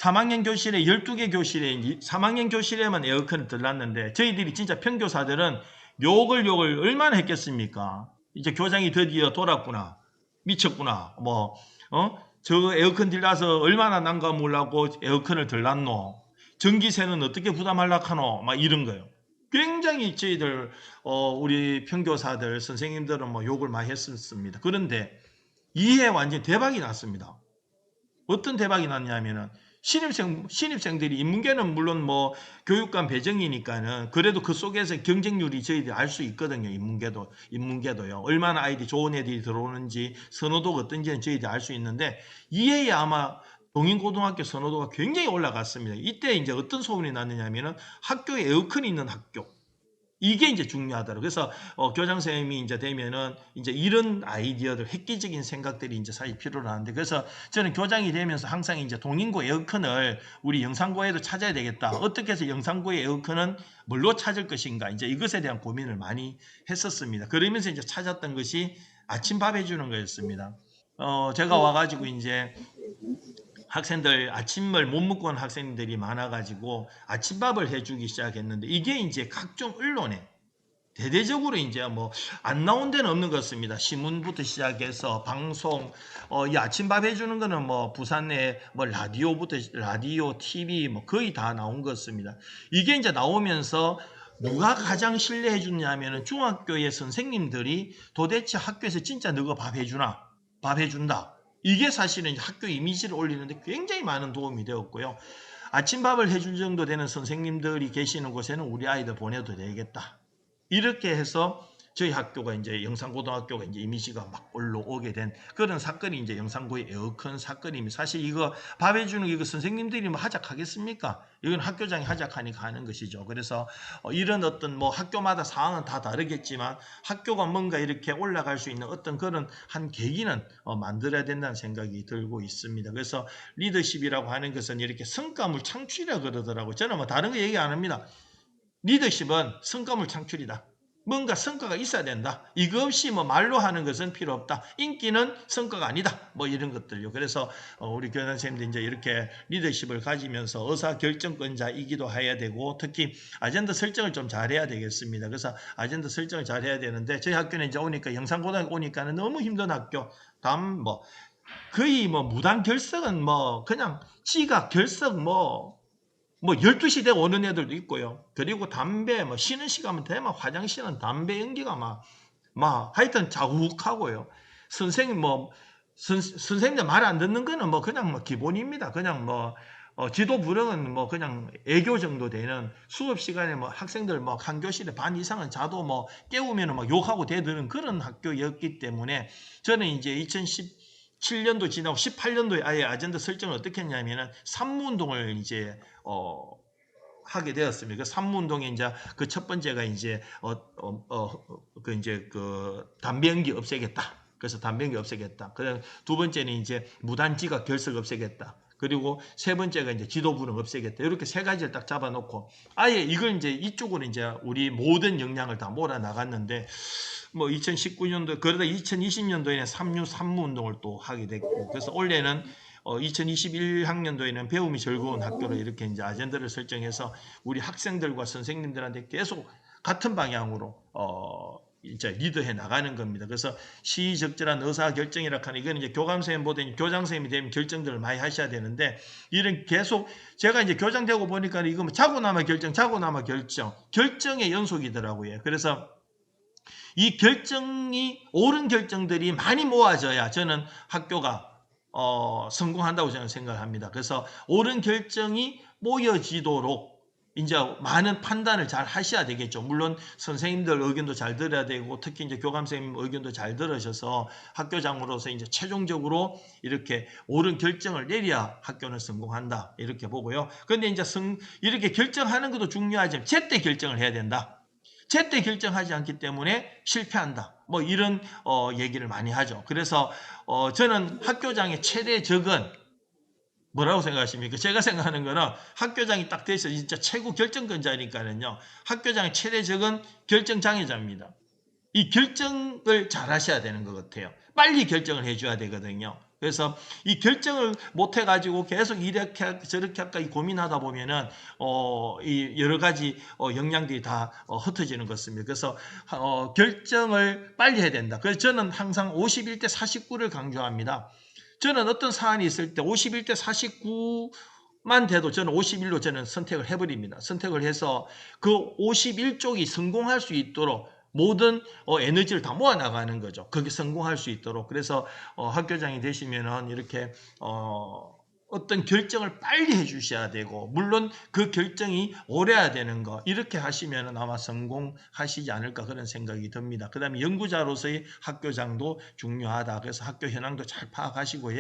3학년 교실에 12개 교실에 이제 3학년 교실에만 에어컨을 들놨는데 저희들이 진짜 평교사들은 욕을 얼마나 했겠습니까? 이제 교장이 드디어 돌았구나. 미쳤구나. 저 에어컨 들라서 얼마나 난감하려고 에어컨을 들놨노. 전기세는 어떻게 부담하려고 하노. 막 이런 거요. 굉장히 저희들 우리 평교사들 선생님들은 뭐 욕을 많이 했었습니다. 그런데 이해 완전 대박이 났습니다. 어떤 대박이 났냐면은 신입생들이 인문계는 물론 뭐 교육감 배정이니까는 그래도 그 속에서 경쟁률이 저희들이 알 수 있거든요. 인문계도요. 얼마나 아이들이 좋은 애들이 들어오는지 선호도가 어떤지는 저희들이 알 수 있는데 이해에 아마 동인고등학교 선호도가 굉장히 올라갔습니다. 이때 이제 어떤 소문이 났느냐면은 학교에 에어컨이 있는 학교. 이게 이제 중요하더라고요. 그래서 교장 선생님이 이제 되면은 이제 이런 아이디어들, 획기적인 생각들이 이제 사실 필요로 하는데, 그래서 저는 교장이 되면서 항상 이제 동인고 에어컨을 우리 영상고에도 찾아야 되겠다. 어떻게 해서 영상고의 에어컨은 뭘로 찾을 것인가? 이제 이것에 대한 고민을 많이 했었습니다. 그러면서 이제 찾았던 것이 아침밥 해주는 거였습니다. 제가 와가지고 이제 학생들 아침을 못 먹고 온 학생들이 많아가지고 아침밥을 해주기 시작했는데, 이게 이제 각종 언론에 대대적으로 이제 뭐 안 나온 데는 없는 것 같습니다. 신문부터 시작해서 방송, 이 아침밥 해주는 거는 뭐 부산의 뭐 라디오, TV 뭐 거의 다 나온 것 같습니다. 이게 이제 나오면서 누가 가장 신뢰해 주냐면은 중학교의 선생님들이 도대체 학교에서 진짜 너가 밥 해주나? 밥 해준다. 이게 사실은 학교 이미지를 올리는데 굉장히 많은 도움이 되었고요. 아침밥을 해줄 정도 되는 선생님들이 계시는 곳에는 우리 아이들 보내도 되겠다. 이렇게 해서 저희 학교가 이제 영상고등학교가 이제 이미지가 막 올라오게 된 그런 사건이 이제 영상고의 에어컨 사건입니다. 사실 이거 밥 해주는 이거 선생님들이 뭐 하작하겠습니까? 이건 학교장이 하작하니까 하는 것이죠. 그래서 이런 어떤 뭐 학교마다 상황은 다 다르겠지만 학교가 뭔가 이렇게 올라갈 수 있는 어떤 그런 한 계기는 만들어야 된다는 생각이 들고 있습니다. 그래서 리더십이라고 하는 것은 이렇게 성과물 창출이라 그러더라고요. 저는 뭐 다른 거 얘기 안 합니다. 리더십은 성과물 창출이다. 뭔가 성과가 있어야 된다. 이거 없이 뭐 말로 하는 것은 필요 없다. 인기는 성과가 아니다. 뭐 이런 것들요. 그래서 우리 교장 선생님들 이제 이렇게 리더십을 가지면서 의사결정권자이기도 해야 되고, 특히 아젠다 설정을 좀 잘해야 되겠습니다. 그래서 아젠다 설정을 잘해야 되는데, 저희 학교는 이제 오니까 영상고등학교 오니까는 너무 힘든 학교. 뭐 거의 뭐 무단 결석은 뭐 그냥 지각 결석 뭐 12시 되고 오는 애들도 있고요. 그리고 담배, 쉬는 시간 되면 화장실은 담배 연기가 하여튼 자욱하고요. 선생님들 말 안 듣는 거는 그냥 기본입니다. 그냥 지도 불응은 그냥 애교 정도 되는, 수업 시간에 학생들 한 교실에 반 이상은 자도 깨우면 욕하고 대드는 그런 학교였기 때문에, 저는 이제 2017년도 지나고 18년도에 아예 아젠다 설정을 어떻게 했냐면은 산무운동을 이제 하게 되었습니다. 그 산무운동에 이제 그 첫 번째가 이제 담배 연기 없애겠다. 그래서 담배 연기 없애겠다. 그다음 두 번째는 이제 무단지각 결석 없애겠다. 그리고 세 번째가 이제 지도부는 없애겠다. 이렇게 세 가지를 딱 잡아놓고 아예 이걸 이제 이쪽으로 이제 우리 모든 역량을 다 몰아 나갔는데, 2019년도 그러다 2020년도에는 산무운동을 또 하게 됐고, 그래서 올해는 2021학년도에는 배움이 즐거운 학교로 이렇게 이제 아젠다를 설정해서 우리 학생들과 선생님들한테 계속 같은 방향으로 이제 리드해 나가는 겁니다. 그래서 시의적절한 의사결정이라 하는, 이건 이제 교감선생님보다 교장선생님이 되면 결정들을 많이 하셔야 되는데, 이런 계속 제가 이제 교장 되고 보니까 이거 자고 나면 결정의 연속이더라고요. 그래서 이 옳은 결정들이 많이 모아져야 저는 학교가 성공한다고 저는 생각을 합니다. 그래서 옳은 결정이 모여지도록 이제 많은 판단을 잘 하셔야 되겠죠. 물론 선생님들 의견도 잘 들어야 되고, 특히 이제 교감선생님 의견도 잘 들으셔서 학교장으로서 이제 최종적으로 이렇게 옳은 결정을 내려야 학교는 성공한다, 이렇게 보고요. 그런데 이제 이렇게 결정하는 것도 중요하지만 제때 결정을 해야 된다. 제때 결정하지 않기 때문에 실패한다. 이런 얘기를 많이 하죠. 그래서 저는 학교장의 최대 적은 뭐라고 생각하십니까? 제가 생각하는 거는 학교장이 딱 돼서 진짜 최고 결정권자니까는요, 학교장의 최대 적은 결정장애자입니다. 이 결정을 잘 하셔야 되는 것 같아요. 빨리 결정을 해줘야 되거든요. 그래서 이 결정을 못 해가지고 계속 이렇게 저렇게 할까 고민하다 보면은 이 여러 가지 역량들이 다 흩어지는 것입니다. 그래서 결정을 빨리 해야 된다. 그래서 저는 항상 51대 49를 강조합니다. 저는 어떤 사안이 있을 때 51대 49 만 돼도 저는 51로 저는 선택을 해버립니다. 선택을 해서 그 51쪽이 성공할 수 있도록 모든 에너지를 다 모아 나가는 거죠. 거기 성공할 수 있도록. 그래서 학교장이 되시면은 이렇게 어떤 결정을 빨리 해주셔야 되고, 물론 그 결정이 오래야 되는 거, 이렇게 하시면 아마 성공하시지 않을까 그런 생각이 듭니다. 그 다음에 연구자로서의 학교장도 중요하다. 그래서 학교 현황도 잘 파악하시고,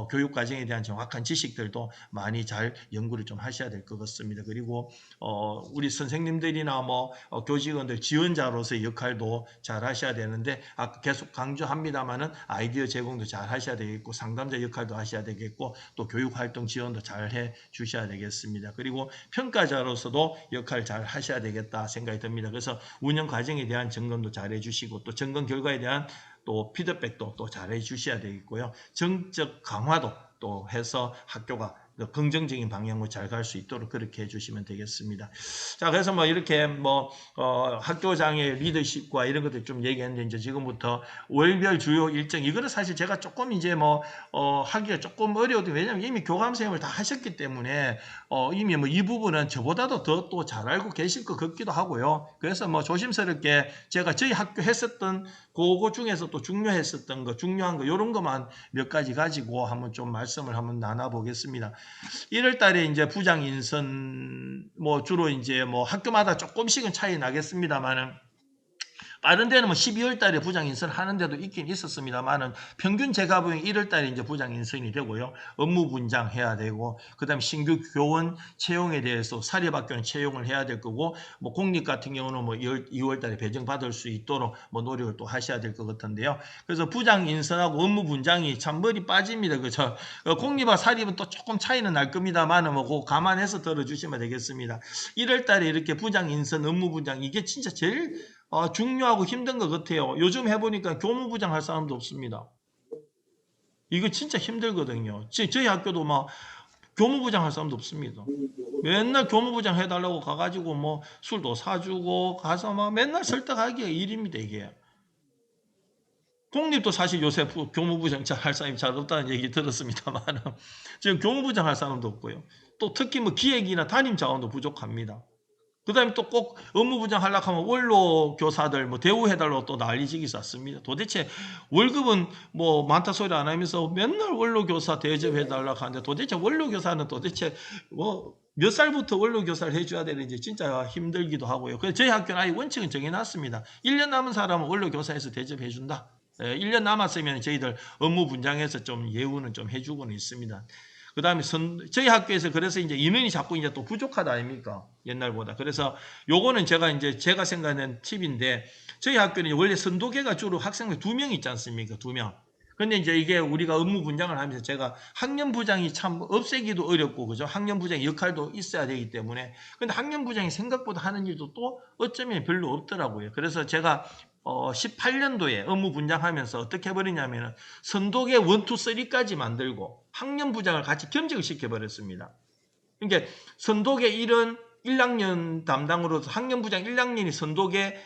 교육과정에 대한 정확한 지식들도 많이 잘 연구를 좀 하셔야 될 것 같습니다. 그리고 우리 선생님들이나 교직원들 지원자로서의 역할도 잘 하셔야 되는데, 계속 강조합니다만은 아이디어 제공도 잘 하셔야 되겠고, 상담자 역할도 하셔야 되겠고, 또 교육활동 지원도 잘 해 주셔야 되겠습니다. 그리고 평가자로서도 역할 잘 하셔야 되겠다 생각이 듭니다. 그래서 운영 과정에 대한 점검도 잘 해주시고, 또 점검 결과에 대한 또 피드백도 또 잘 해주셔야 되겠고요. 정적 강화도 또 해서 학교가 긍정적인 방향으로 잘 갈 수 있도록 그렇게 해주시면 되겠습니다. 자, 그래서 이렇게 학교장의 리더십과 이런 것들 좀 얘기했는데, 이제 지금부터 월별 주요 일정, 이거는 사실 제가 조금 이제 하기가 조금 어려워도, 왜냐면 이미 교감 선생님을 다 하셨기 때문에 이미 이 부분은 저보다도 더 또 잘 알고 계실 것 같기도 하고요. 그래서 조심스럽게 제가 저희 학교 했었던 그거 중에서 또 중요했었던 거, 중요한 거, 이런 것만 몇 가지 가지고 한번 좀 말씀을 한번 나눠보겠습니다. 1월 달에 이제 부장 인선, 주로 이제 학교마다 조금씩은 차이 나겠습니다만은, 다른 데는 12월 달에 부장 인선 하는 데도 있긴 있었습니다만은, 평균 제가 보기엔 1월 달에 이제 부장 인선이 되고요. 업무 분장 해야 되고, 그 다음에 신규 교원 채용에 대해서 사립학교는 채용을 해야 될 거고, 공립 같은 경우는 2월 달에 배정받을 수 있도록 노력을 또 하셔야 될 것 같은데요. 그래서 부장 인선하고 업무 분장이 참 머리 빠집니다. 그죠? 공립과 사립은 또 조금 차이는 날 겁니다만은 그거 감안해서 들어주시면 되겠습니다. 1월 달에 이렇게 부장 인선, 업무 분장, 이게 진짜 제일 중요하고 힘든 것 같아요. 요즘 해보니까 교무부장 할 사람도 없습니다. 이거 진짜 힘들거든요. 저희 학교도 교무부장 할 사람도 없습니다. 맨날 교무부장 해달라고 가가지고 술도 사주고 가서 맨날 설득하기가 일입니다, 이게. 공립도 사실 요새 교무부장 할 사람이 잘 없다는 얘기 들었습니다만, 지금 교무부장 할 사람도 없고요. 또 특히 기획이나 담임 자원도 부족합니다. 그 다음에 또 꼭 업무부장 하려고 하면 원로 교사들 대우해달라고 또 난리지기 쌌습니다. 도대체 월급은 많다 소리 안 하면서 맨날 원로 교사 대접해달라고 하는데, 도대체 원로 교사는 도대체 몇 살부터 원로 교사를 해줘야 되는지 진짜 힘들기도 하고요. 그래서 저희 학교는 아예 원칙은 정해놨습니다. 1년 남은 사람은 원로 교사에서 대접해준다. 1년 남았으면 저희들 업무 분장해서 좀 예우는 좀 해주고는 있습니다. 그 다음에 저희 학교에서 그래서 이제 인원이 자꾸 이제 또 부족하다 아닙니까? 옛날보다. 그래서 요거는 제가 생각하는 팁인데, 저희 학교는 원래 선도계가 주로 학생들 2명 있지 않습니까? 2명. 근데 이제 이게 우리가 업무 분장을 하면서 제가 학년부장이 참 없애기도 어렵고, 그죠? 학년부장 역할도 있어야 되기 때문에. 근데 학년부장이 생각보다 하는 일도 또 어쩌면 별로 없더라고요. 그래서 제가 18년도에 업무 분장하면서 어떻게 해버리냐면은 선도계 1, 2, 3까지 만들고 학년부장을 같이 겸직을 시켜버렸습니다. 그러니까 선도계 1은 1학년 담당으로서 학년부장 1학년이 선도계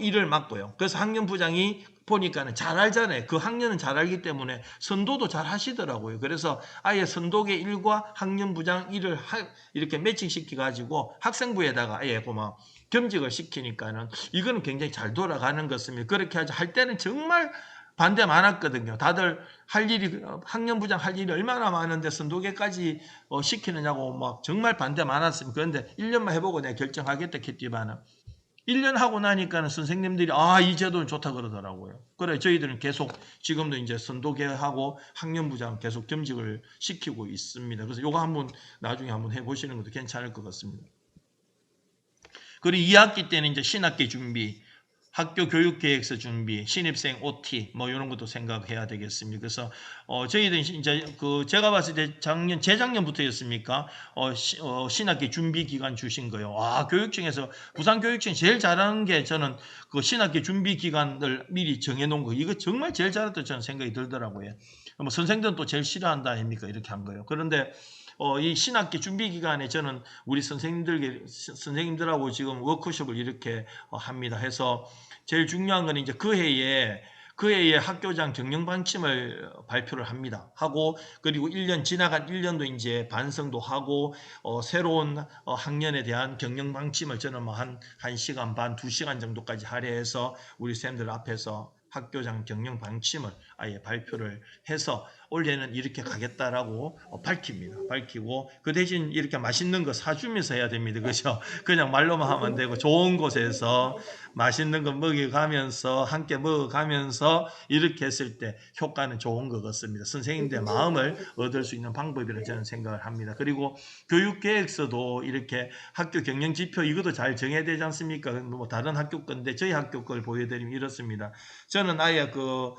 일을 맡고요. 그래서 학년부장이 보니까는 잘 알잖아요. 그 학년은 잘 알기 때문에 선도도 잘 하시더라고요. 그래서 아예 선도계 1과 학년부장 1을 이렇게 매칭시켜가지고 학생부에다가 아예 겸직을 시키니까는 이거는 굉장히 잘 돌아가는 것입니다. 그렇게 할 때는 정말 반대 많았거든요. 다들 학년부장 할 일이 얼마나 많은데 선도계까지 시키느냐고 정말 반대 많았습니다. 그런데 1년만 해보고 내가 결정하겠다 했지만은 1년 하고 나니까는 선생님들이 이 제도는 좋다 그러더라고요. 그래 저희들은 계속 지금도 이제 선도계하고 학년부장 계속 겸직을 시키고 있습니다. 그래서 요거 나중에 한번 해보시는 것도 괜찮을 것 같습니다. 그리고 2학기 때는 이제 신학기 준비, 학교 교육계획서 준비, 신입생 OT 이런 것도 생각해야 되겠습니다. 그래서 저희들은 이제 제가 봤을 때 재작년부터였습니까? 신학기 준비 기간 주신 거예요. 교육청에서 부산교육청이 제일 잘하는 게 저는 그 신학기 준비 기간을 미리 정해놓은 거, 이거 정말 제일 잘했다고 저는 생각이 들더라고요. 선생들은 또 제일 싫어한다 아닙니까? 이렇게 한 거예요. 그런데 이 신학기 준비 기간에 저는 우리 선생님들하고 지금 워크숍을 이렇게 합니다. 해서 제일 중요한 건 이제 그 해에 그 해에 학교장 경영 방침을 발표를 합니다. 하고 그리고 1년 지나간 1년도 이제 반성도 하고 새로운 학년에 대한 경영 방침을 저는 뭐 한 1시간 반, 2시간 정도까지 할애해서 우리 쌤들 앞에서 학교장 경영 방침을 아예 발표를 해서 올해는 이렇게 가겠다라고 밝힙니다. 밝히고 그 대신 이렇게 맛있는 거 사주면서 해야 됩니다. 그죠? 그냥 말로만 하면 안 되고 좋은 곳에서 맛있는 거 먹여가면서 함께 먹어가면서 이렇게 했을 때 효과는 좋은 것 같습니다. 선생님들의 마음을 얻을 수 있는 방법이라고 저는 생각을 합니다. 그리고 교육계획서도 이렇게 학교 경영지표 이것도 잘 정해야 되지 않습니까? 뭐 다른 학교 건데 저희 학교 걸 보여드리면 이렇습니다. 저는 아예 그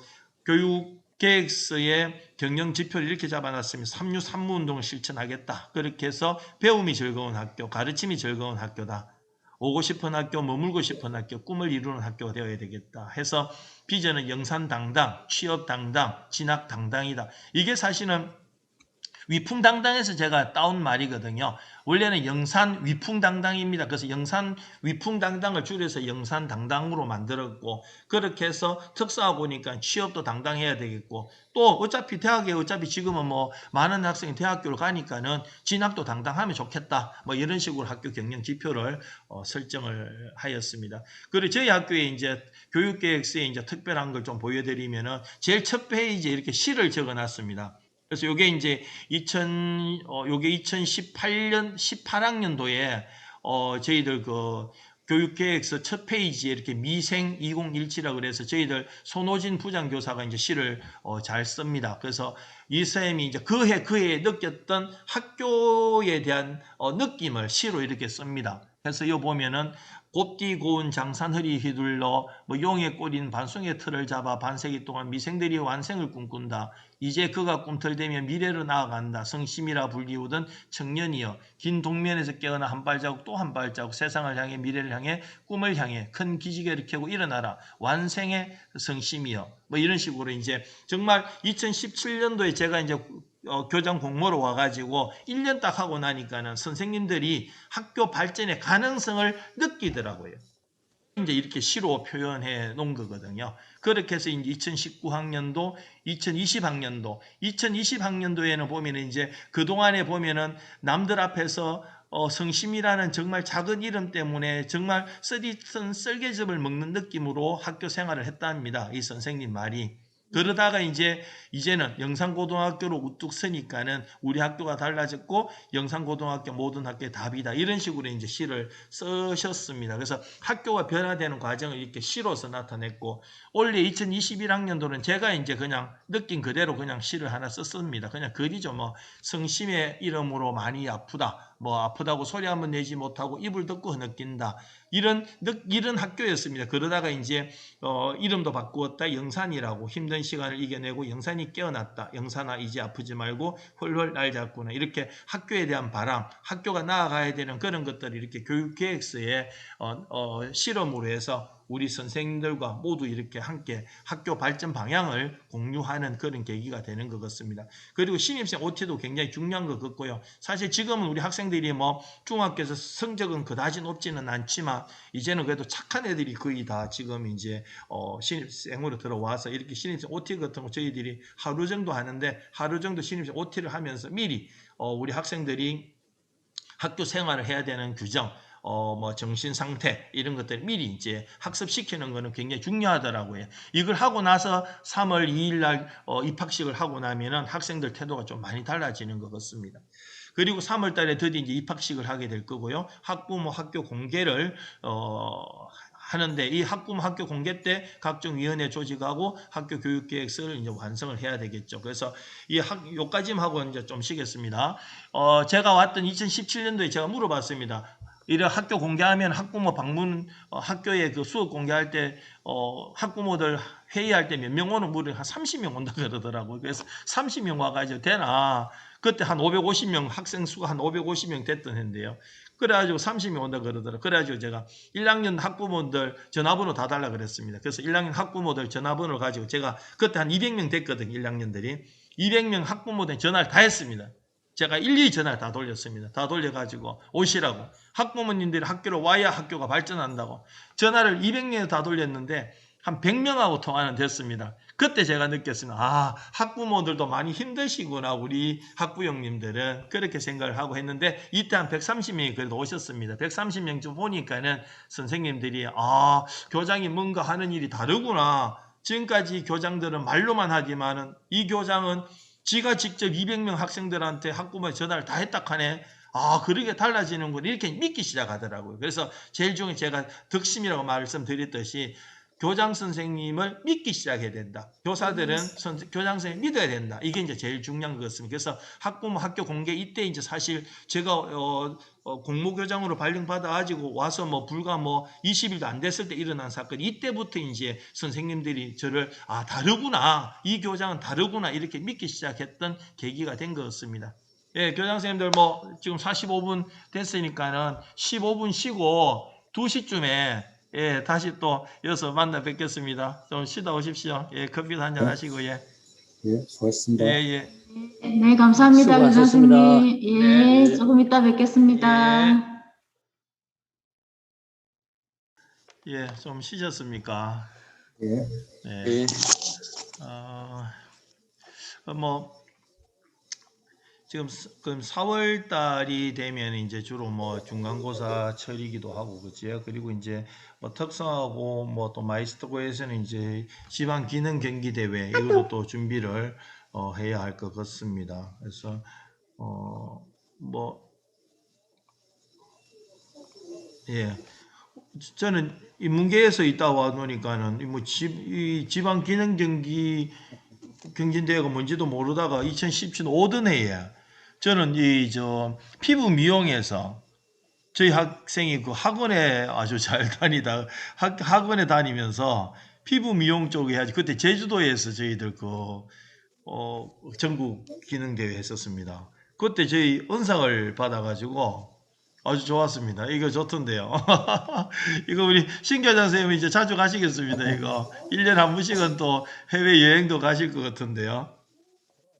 교육계획서의 경영지표를 이렇게 잡아놨습니다. 3류 3무 운동을 실천하겠다. 그렇게 해서 배움이 즐거운 학교, 가르침이 즐거운 학교다. 오고 싶은 학교, 머물고 싶은 학교, 꿈을 이루는 학교가 되어야 되겠다 해서 비전은 영산당당, 취업당당, 진학당당이다. 이게 사실은 위풍당당에서 제가 따온 말이거든요. 원래는 영산 위풍당당입니다. 그래서 영산 위풍당당을 줄여서 영산당당으로 만들었고 그렇게 해서 특사하고 보니까 취업도 당당해야 되겠고 또 어차피 대학에 어차피 지금은 뭐 많은 학생이 대학교를 가니까는 진학도 당당하면 좋겠다. 뭐 이런 식으로 학교 경영 지표를 설정을 하였습니다. 그리고 저희 학교에 이제 교육계획서에 이제 특별한 걸 좀 보여드리면은 제일 첫 페이지에 이렇게 시를 적어놨습니다. 그래서 요게 이제 2018년 18학년도에 저희들 그 교육계획서 첫 페이지에 이렇게 미생 2017이라고 그래서 저희들 손호진 부장교사가 이제 시를 잘 씁니다. 그래서 이 쌤이 이제 그해 느꼈던 학교에 대한 느낌을 시로 이렇게 씁니다. 그래서 요 보면은 곱디 고운 장산 허리 휘둘러 뭐 용의 꼬린 반송의 틀을 잡아 반세기 동안 미생들이 완생을 꿈꾼다. 이제 그가 꿈틀대며 미래로 나아간다. 성심이라 불리우던 청년이여 긴 동면에서 깨어나 한 발자국 또 한 발자국 세상을 향해 미래를 향해 꿈을 향해 큰 기지개를 켜고 일어나라. 완생의 성심이여 뭐 이런 식으로 이제 정말 2017년도에 제가 이제 교장 공모로 와가지고 1년 딱 하고 나니까는 선생님들이 학교 발전의 가능성을 느끼더라고요. 이제 이렇게 시로 표현해 놓은 거거든요. 그렇게 해서 이제 2019학년도, 2020학년도에는 보면은 이제 그동안에 보면은 남들 앞에서 성심이라는 정말 작은 이름 때문에 정말 쓰디쓴 썰개즙을 먹는 느낌으로 학교 생활을 했답니다. 이 선생님 말이. 그러다가 이제는 영산고등학교로 우뚝 서니까는 우리 학교가 달라졌고 영산고등학교 모든 학교의 답이다. 이런 식으로 이제 시를 쓰셨습니다. 그래서 학교가 변화되는 과정을 이렇게 시로서 나타냈고 올해 2021학년도는 제가 이제 그냥 느낀 그대로 그냥 시를 하나 썼습니다. 그냥 글이죠. 뭐 성심의 이름으로 많이 아프다. 뭐 아프다고 소리 한번 내지 못하고 입을 덮고 느낀다. 이런 학교였습니다. 그러다가 이제 이름도 바꾸었다. 영산이라고 힘든 시간을 이겨내고 영산이 깨어났다. 영산아 이제 아프지 말고 헐헐 날 잡구나. 이렇게 학교에 대한 바람, 학교가 나아가야 되는 그런 것들을 이렇게 교육계획서에 실험으로 해서 우리 선생님들과 모두 이렇게 함께 학교 발전 방향을 공유하는 그런 계기가 되는 것 같습니다. 그리고 신입생 OT도 굉장히 중요한 것 같고요. 사실 지금은 우리 학생들이 뭐 중학교에서 성적은 그다지 높지는 않지만 이제는 그래도 착한 애들이 거의 다 지금 이제 신입생으로 들어와서 이렇게 신입생 OT 같은 거 저희들이 하루 정도 하는데 하루 정도 신입생 OT를 하면서 미리 우리 학생들이 학교 생활을 해야 되는 규정 뭐 정신 상태 이런 것들 미리 이제 학습시키는 거는 굉장히 중요하더라고요. 이걸 하고 나서 3월 2일 날 입학식을 하고 나면은 학생들 태도가 좀 많이 달라지는 것 같습니다. 그리고 3월 달에 드디어 이제 입학식을 하게 될 거고요. 학부모 학교 공개를 하는데 이 학부모 학교 공개 때 각종 위원회 조직하고 학교 교육 계획서를 이제 완성을 해야 되겠죠. 그래서 요까지만 하고 이제 좀 쉬겠습니다. 제가 왔던 2017년도에 제가 물어봤습니다. 이런 학교 공개하면 학부모 방문 학교에 그 수업 공개할 때 학부모들 회의할 때 몇 명 오는 물에 한 30명 온다 그러더라고요. 그래서 30명 와가지고 되나 그때 한 550명 학생 수가 한 550명 됐던 해인데요. 그래가지고 30명 온다 그러더라고요. 그래가지고 제가 1학년 학부모들 전화번호 다 달라 그랬습니다. 그래서 1학년 학부모들 전화번호를 가지고 제가 그때 한 200명 됐거든요. 1학년들이 200명 학부모들 전화를 다 했습니다. 제가 일일이 전화를 다 돌렸습니다. 다 돌려가지고 오시라고. 학부모님들이 학교로 와야 학교가 발전한다고. 전화를 200명에 다 돌렸는데 한 100명하고 통화는 됐습니다. 그때 제가 느꼈습니다. 아, 학부모들도 많이 힘드시구나, 우리 학부형님들은. 그렇게 생각을 하고 했는데, 이때 한 130명이 그래도 오셨습니다. 130명쯤 보니까는 선생님들이, 아, 교장이 뭔가 하는 일이 다르구나. 지금까지 교장들은 말로만 하지만은, 이 교장은 지가 직접 200명 학생들한테 학부모에 전화를 다 했다 하네. 아, 그렇게 달라지는구나. 이렇게 믿기 시작하더라고요. 그래서 제일 중에 제가 덕심이라고 말씀드렸듯이, 교장 선생님을 믿기 시작해야 된다. 교사들은 교장 선생님 믿어야 된다. 이게 이제 제일 중요한 것 같습니다. 그래서 학부모 학교 공개 이때 이제 사실 제가 공모교장으로 발령받아가지고 와서 뭐 불과 뭐 20일도 안 됐을 때 일어난 사건, 이때부터 이제 선생님들이 저를 아, 다르구나. 이 교장은 다르구나. 이렇게 믿기 시작했던 계기가 된 것 같습니다. 예, 교장 선생님들 뭐 지금 45분 됐으니까는 15분 쉬고 2시쯤에 예, 다시 또 이어서 만나 뵙겠습니다. 좀 쉬다 오십시오. 예, 커피도 한잔 하시고, 예. 예, 수고하셨습니다. 예, 예. 네, 감사합니다, 수고하셨습니다. 교장선생님. 예, 네. 조금 이따 뵙겠습니다. 예, 좀 쉬셨습니까? 예. 예. 예. 뭐, 지금 그럼 4월 달이 되면 이제 주로 뭐 중간고사 처리기도 하고 그지요. 그리고 이제 뭐 특성하고 뭐 또 마이스터고에서는 이제 지방 기능 경기 대회 이것도 또 준비를 해야 할 것 같습니다. 그래서 뭐 예. 저는 인문계에서 있다 와 놓으니까는 이 지방 기능 경진대회가 뭔지도 모르다가 2017년 5등 해에 저는 피부 미용에서 저희 학생이 그 학원에 아주 잘 다니다 학원에 다니면서 피부 미용 쪽에 해야지. 그때 제주도에서 저희들 전국 기능 대회 했었습니다. 그때 저희 은상을 받아가지고 아주 좋았습니다. 이거 좋던데요. 이거 우리 신교장 선생님이 이제 자주 가시겠습니다. 이거 1년에 한 번씩은 또 해외 여행도 가실 것 같은데요.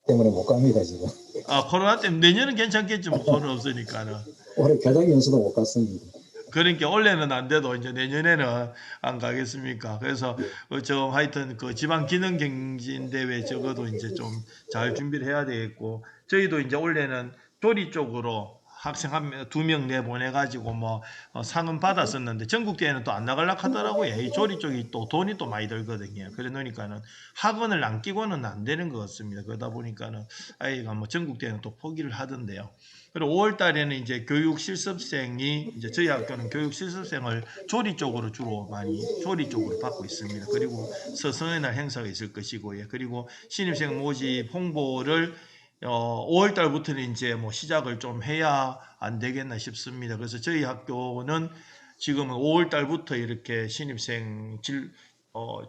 때문에 못 갑니다, 지금. 아, 코로나 때문에 내년은 괜찮겠죠. 뭐 코로나 없으니까는. 올해 교장 연수도 못 갔습니다. 그러니까 원래는 안 돼도 이제 내년에는 안 가겠습니까? 그래서 좀 하여튼 그 지방 기능 경진 대회 적어도 이제 좀 잘 준비를 해야 되겠고, 저희도 이제 원래는 조리 쪽으로 학생 두 명 내보내가지고 뭐 상은 받았었는데 전국 대회는 또 안 나가려고 하더라고요. 이 조리 쪽이 또 돈이 또 많이 들거든요. 그래 놓으니까는 학원을 안 끼고는 안 되는 것 같습니다. 그러다 보니까는 아이가 뭐 전국 대회는 또 포기를 하던데요. 그리고 5월 달에는 이제 교육 실습생이 이제 저희 학교는 교육 실습생을 조리 쪽으로 주로 많이 조리 쪽으로 받고 있습니다. 그리고 서성의 날 행사가 있을 것이고요. 그리고 신입생 모집 홍보를 5월 달부터는 이제 뭐 시작을 좀 해야 안 되겠나 싶습니다. 그래서 저희 학교는 지금은 5월 달부터 이렇게 신입생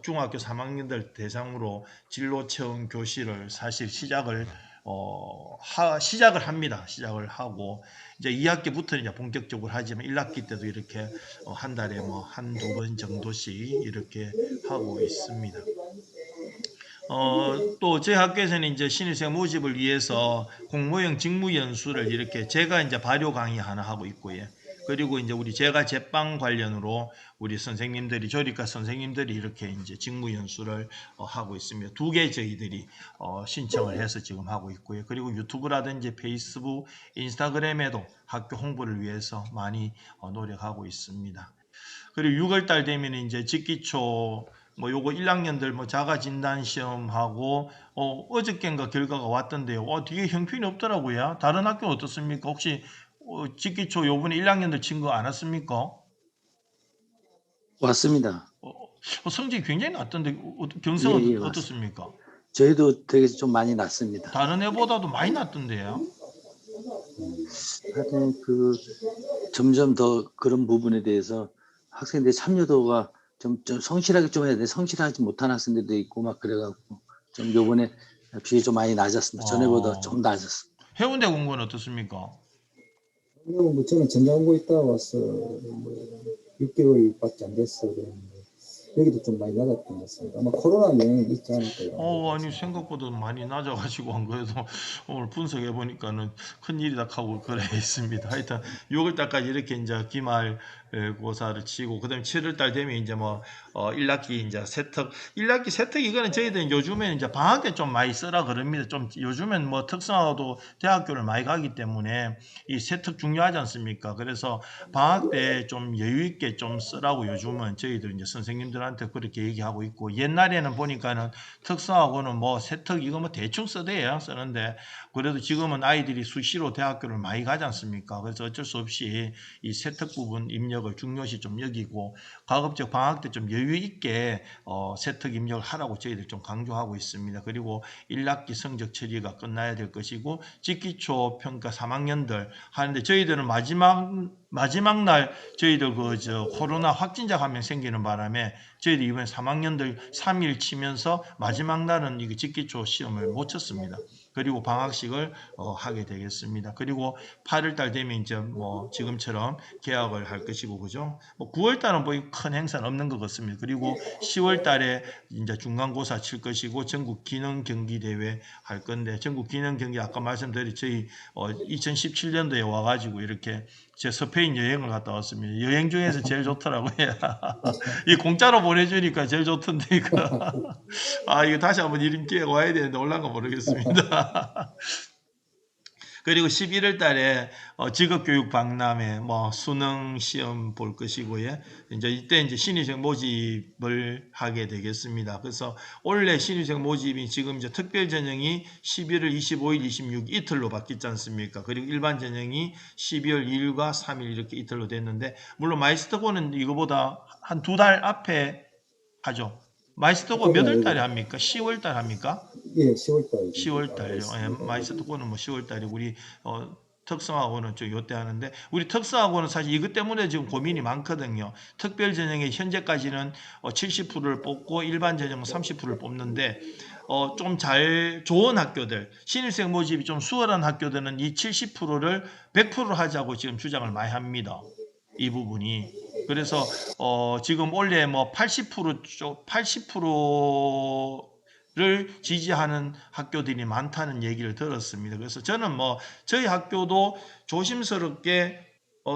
중학교 3학년들 대상으로 진로 체험 교실을 사실 시작을 합니다. 시작을 하고 이제 2학기부터는 이제 본격적으로 하지만 1학기 때도 이렇게 한 달에 뭐 한두 번 정도씩 이렇게 하고 있습니다. 또 저희 학교에서는 이제 신입생 모집을 위해서 공모형 직무 연수를 이렇게 제가 이제 발효 강의 하나 하고 있고요. 그리고 이제 제가 제빵 관련으로 우리 선생님들이 조리과 선생님들이 이렇게 이제 직무 연수를 하고 있습니다. 2개 저희들이 신청을 해서 지금 하고 있고요. 그리고 유튜브라든지 페이스북, 인스타그램에도 학교 홍보를 위해서 많이 노력하고 있습니다. 그리고 6월 달 되면 이제 직기초 뭐 요거 1학년들 뭐 자가 진단 시험하고 어저께인가 결과가 왔던데요. 되게 형편이 없더라고요. 다른 학교는 어떻습니까? 혹시 직기초 요번에 1학년들 친 거 안 왔습니까? 왔습니다. 성적이 굉장히 낮던데 경성은 예, 어떻습니까? 저희도 되게 좀 많이 낮습니다. 다른 애보다도 많이 낮던데요. 하여튼 점점 더 그런 부분에 대해서 학생들의 참여도가 좀 성실하게 좀 해야 돼. 성실하지 못한 학생들도 있고 막 그래갖고 좀 요번에 비율이 좀 많이 낮았습니다. 전에보다 좀 낮았습니다. 해운대 공고는 어떻습니까? 뭐 저는 전장 공고 있다 와서 뭐 6개월밖에 안 됐어요. 그랬는데 여기도 좀 많이 낮았던 것 같습니다. 아마 코로나 영향이 있지 않을까요? 아니 생각보다 많이 낮아가지고 안 그래도 오늘 분석해 보니까는 큰일이다 하고 그래 있습니다. 하여튼 6월달까지 이렇게 이제 기말 고사를 치고 그다음에 7월달 되면 이제 뭐 1학기 이제 세특 1학기 세특 이거는 저희들은 요즘에는 이제 방학 때 좀 많이 쓰라 그럽니다. 좀 요즘엔 뭐 특성화도 대학교를 많이 가기 때문에 이 세특 중요하지 않습니까? 그래서 방학 때 좀 여유 있게 좀 쓰라고 요즘은 저희들 이제 선생님들한테 그렇게 얘기하고 있고 옛날에는 보니까는 특성화고는 뭐 세특 이거 뭐 대충 쓰대요 쓰는데 그래도 지금은 아이들이 수시로 대학교를 많이 가지 않습니까? 그래서 어쩔 수 없이 이 세특 부분 입력을 중요시 좀 여기고 가급적 방학 때 좀 여유 있게 세특 입력을 하라고 저희들 좀 강조하고 있습니다. 그리고 1학기 성적 처리가 끝나야 될 것이고 직기초 평가 3학년들 하는데 저희들은 마지막 날 저희들 코로나 확진자 한 명 생기는 바람에 저희들 이번에 3학년들 3일 치면서 마지막 날은 이게 직기초 시험을 못 쳤습니다. 그리고 방학식을 하게 되겠습니다. 그리고 8월달 되면 이제 뭐 지금처럼 개학을 할 것이고 그죠? 뭐 9월달은 뭐 큰 행사는 없는 것 같습니다. 그리고 10월달에 이제 중간고사 칠 것이고 전국 기능 경기 대회 할 건데 전국 기능 경기 아까 말씀드린 저희 2017년도에 와가지고 이렇게 제 스페인 여행을 갔다 왔습니다. 여행 중에서 제일 좋더라고요. 이 공짜로 보내주니까 제일 좋던데 이거. 이거 다시 한번 이름 기회가 와야 되는데 올라가 모르겠습니다. 그리고 11월 달에 직업교육 박람회 뭐 수능 시험 볼 것이고요. 이제 이때 이제 신입생 모집을 하게 되겠습니다. 그래서 원래 신입생 모집이 지금 이제 특별 전형이 11월 25일, 26일 이틀로 바뀌지 않습니까? 그리고 일반 전형이 12월 2일과 3일 이렇게 이틀로 됐는데 물론 마이스터고는 이거보다 한 2달 앞에 하죠. 마이스터고 몇 월 달에 합니까? 10월 달 합니까? 예, 10월 달. 10월 달요. 예, 마이스터고는 뭐 10월 달이고 우리 특성화고는 저 요때 하는데 우리 특성화고는 사실 이것 때문에 지금 고민이 많거든요. 특별 전형에 현재까지는 70%를 뽑고 일반 전형은 30%를 뽑는데 좀 좋은 학교들 신입생 모집이 좀 수월한 학교들은 이 70%를 100% 하자고 지금 주장을 많이 합니다. 이 부분이 그래서 지금 원래 뭐 80%를 지지하는 학교들이 많다는 얘기를 들었습니다. 그래서 저는 뭐 저희 학교도 조심스럽게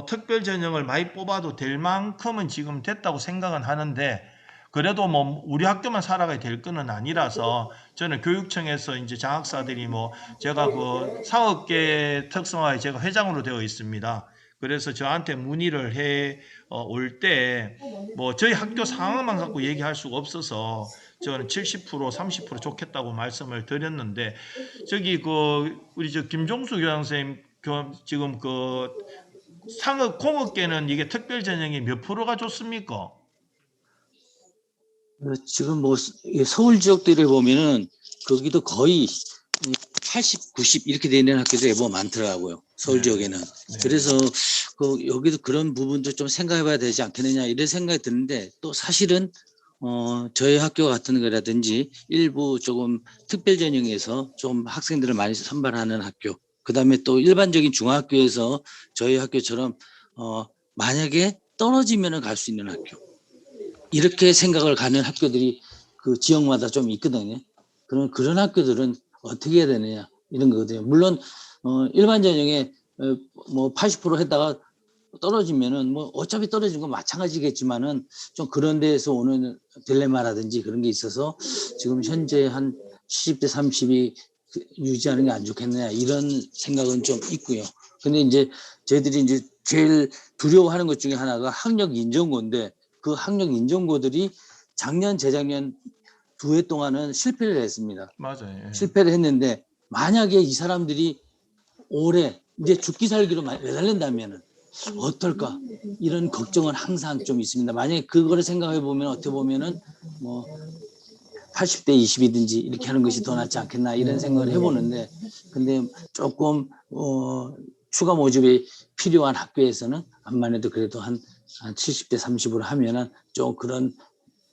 특별 전형을 많이 뽑아도 될 만큼은 지금 됐다고 생각은 하는데 그래도 뭐 우리 학교만 살아가야 될 거는 아니라서 저는 교육청에서 이제 장학사들이 뭐 제가 그 사업계 특성화에 제가 회장으로 되어 있습니다. 그래서 저한테 문의를 해 올 때 뭐 저희 학교 상황만 갖고 얘기할 수가 없어서 저는 70% 30% 좋겠다고 말씀을 드렸는데 저기 우리 저 김종수 교장 선생님 지금 공업계는 이게 특별 전형이 몇 프로가 좋습니까? 지금 뭐 서울 지역들에 보면은 거기도 거의 80, 90 이렇게 되는 학교들이 뭐 많더라고요. 서울 지역에는. 그래서 여기도 그런 부분도 좀 생각해봐야 되지 않겠느냐 이런 생각이 드는데 또 사실은 저희 학교 같은 거라든지 일부 조금 특별 전형에서 좀 학생들을 많이 선발하는 학교, 그 다음에 또 일반적인 중학교에서 저희 학교처럼 만약에 떨어지면은 갈 수 있는 학교. 이렇게 생각을 가는 학교들이 그 지역마다 좀 있거든요. 그런 학교들은 어떻게 해야 되느냐 이런 거거든요. 물론 일반 전형에 뭐 80% 했다가 떨어지면은 뭐 어차피 떨어진 건 마찬가지겠지만은 좀 그런 데에서 오는 딜레마라든지 그런 게 있어서 지금 현재 한 70대 30이 유지하는 게 안 좋겠느냐 이런 생각은 좀 있고요. 근데 이제 저희들이 이제 제일 두려워하는 것 중에 하나가 학력 인정고인데 그 학력 인정고들이 작년, 재작년 2해 동안은 실패를 했습니다. 맞아요. 예. 실패를 했는데 만약에 이 사람들이 올해 이제 죽기 살기로 매달린다면은 어떨까? 이런 걱정은 항상 좀 있습니다. 만약에 그거를 생각해 보면 어떻게 보면은 뭐 80대 20이든지 이렇게 하는 것이 더 낫지 않겠나 이런 생각을 해보는데 근데 조금 추가 모집이 필요한 학교에서는 암만 해도 그래도 한 70대 30으로 하면은 좀 그런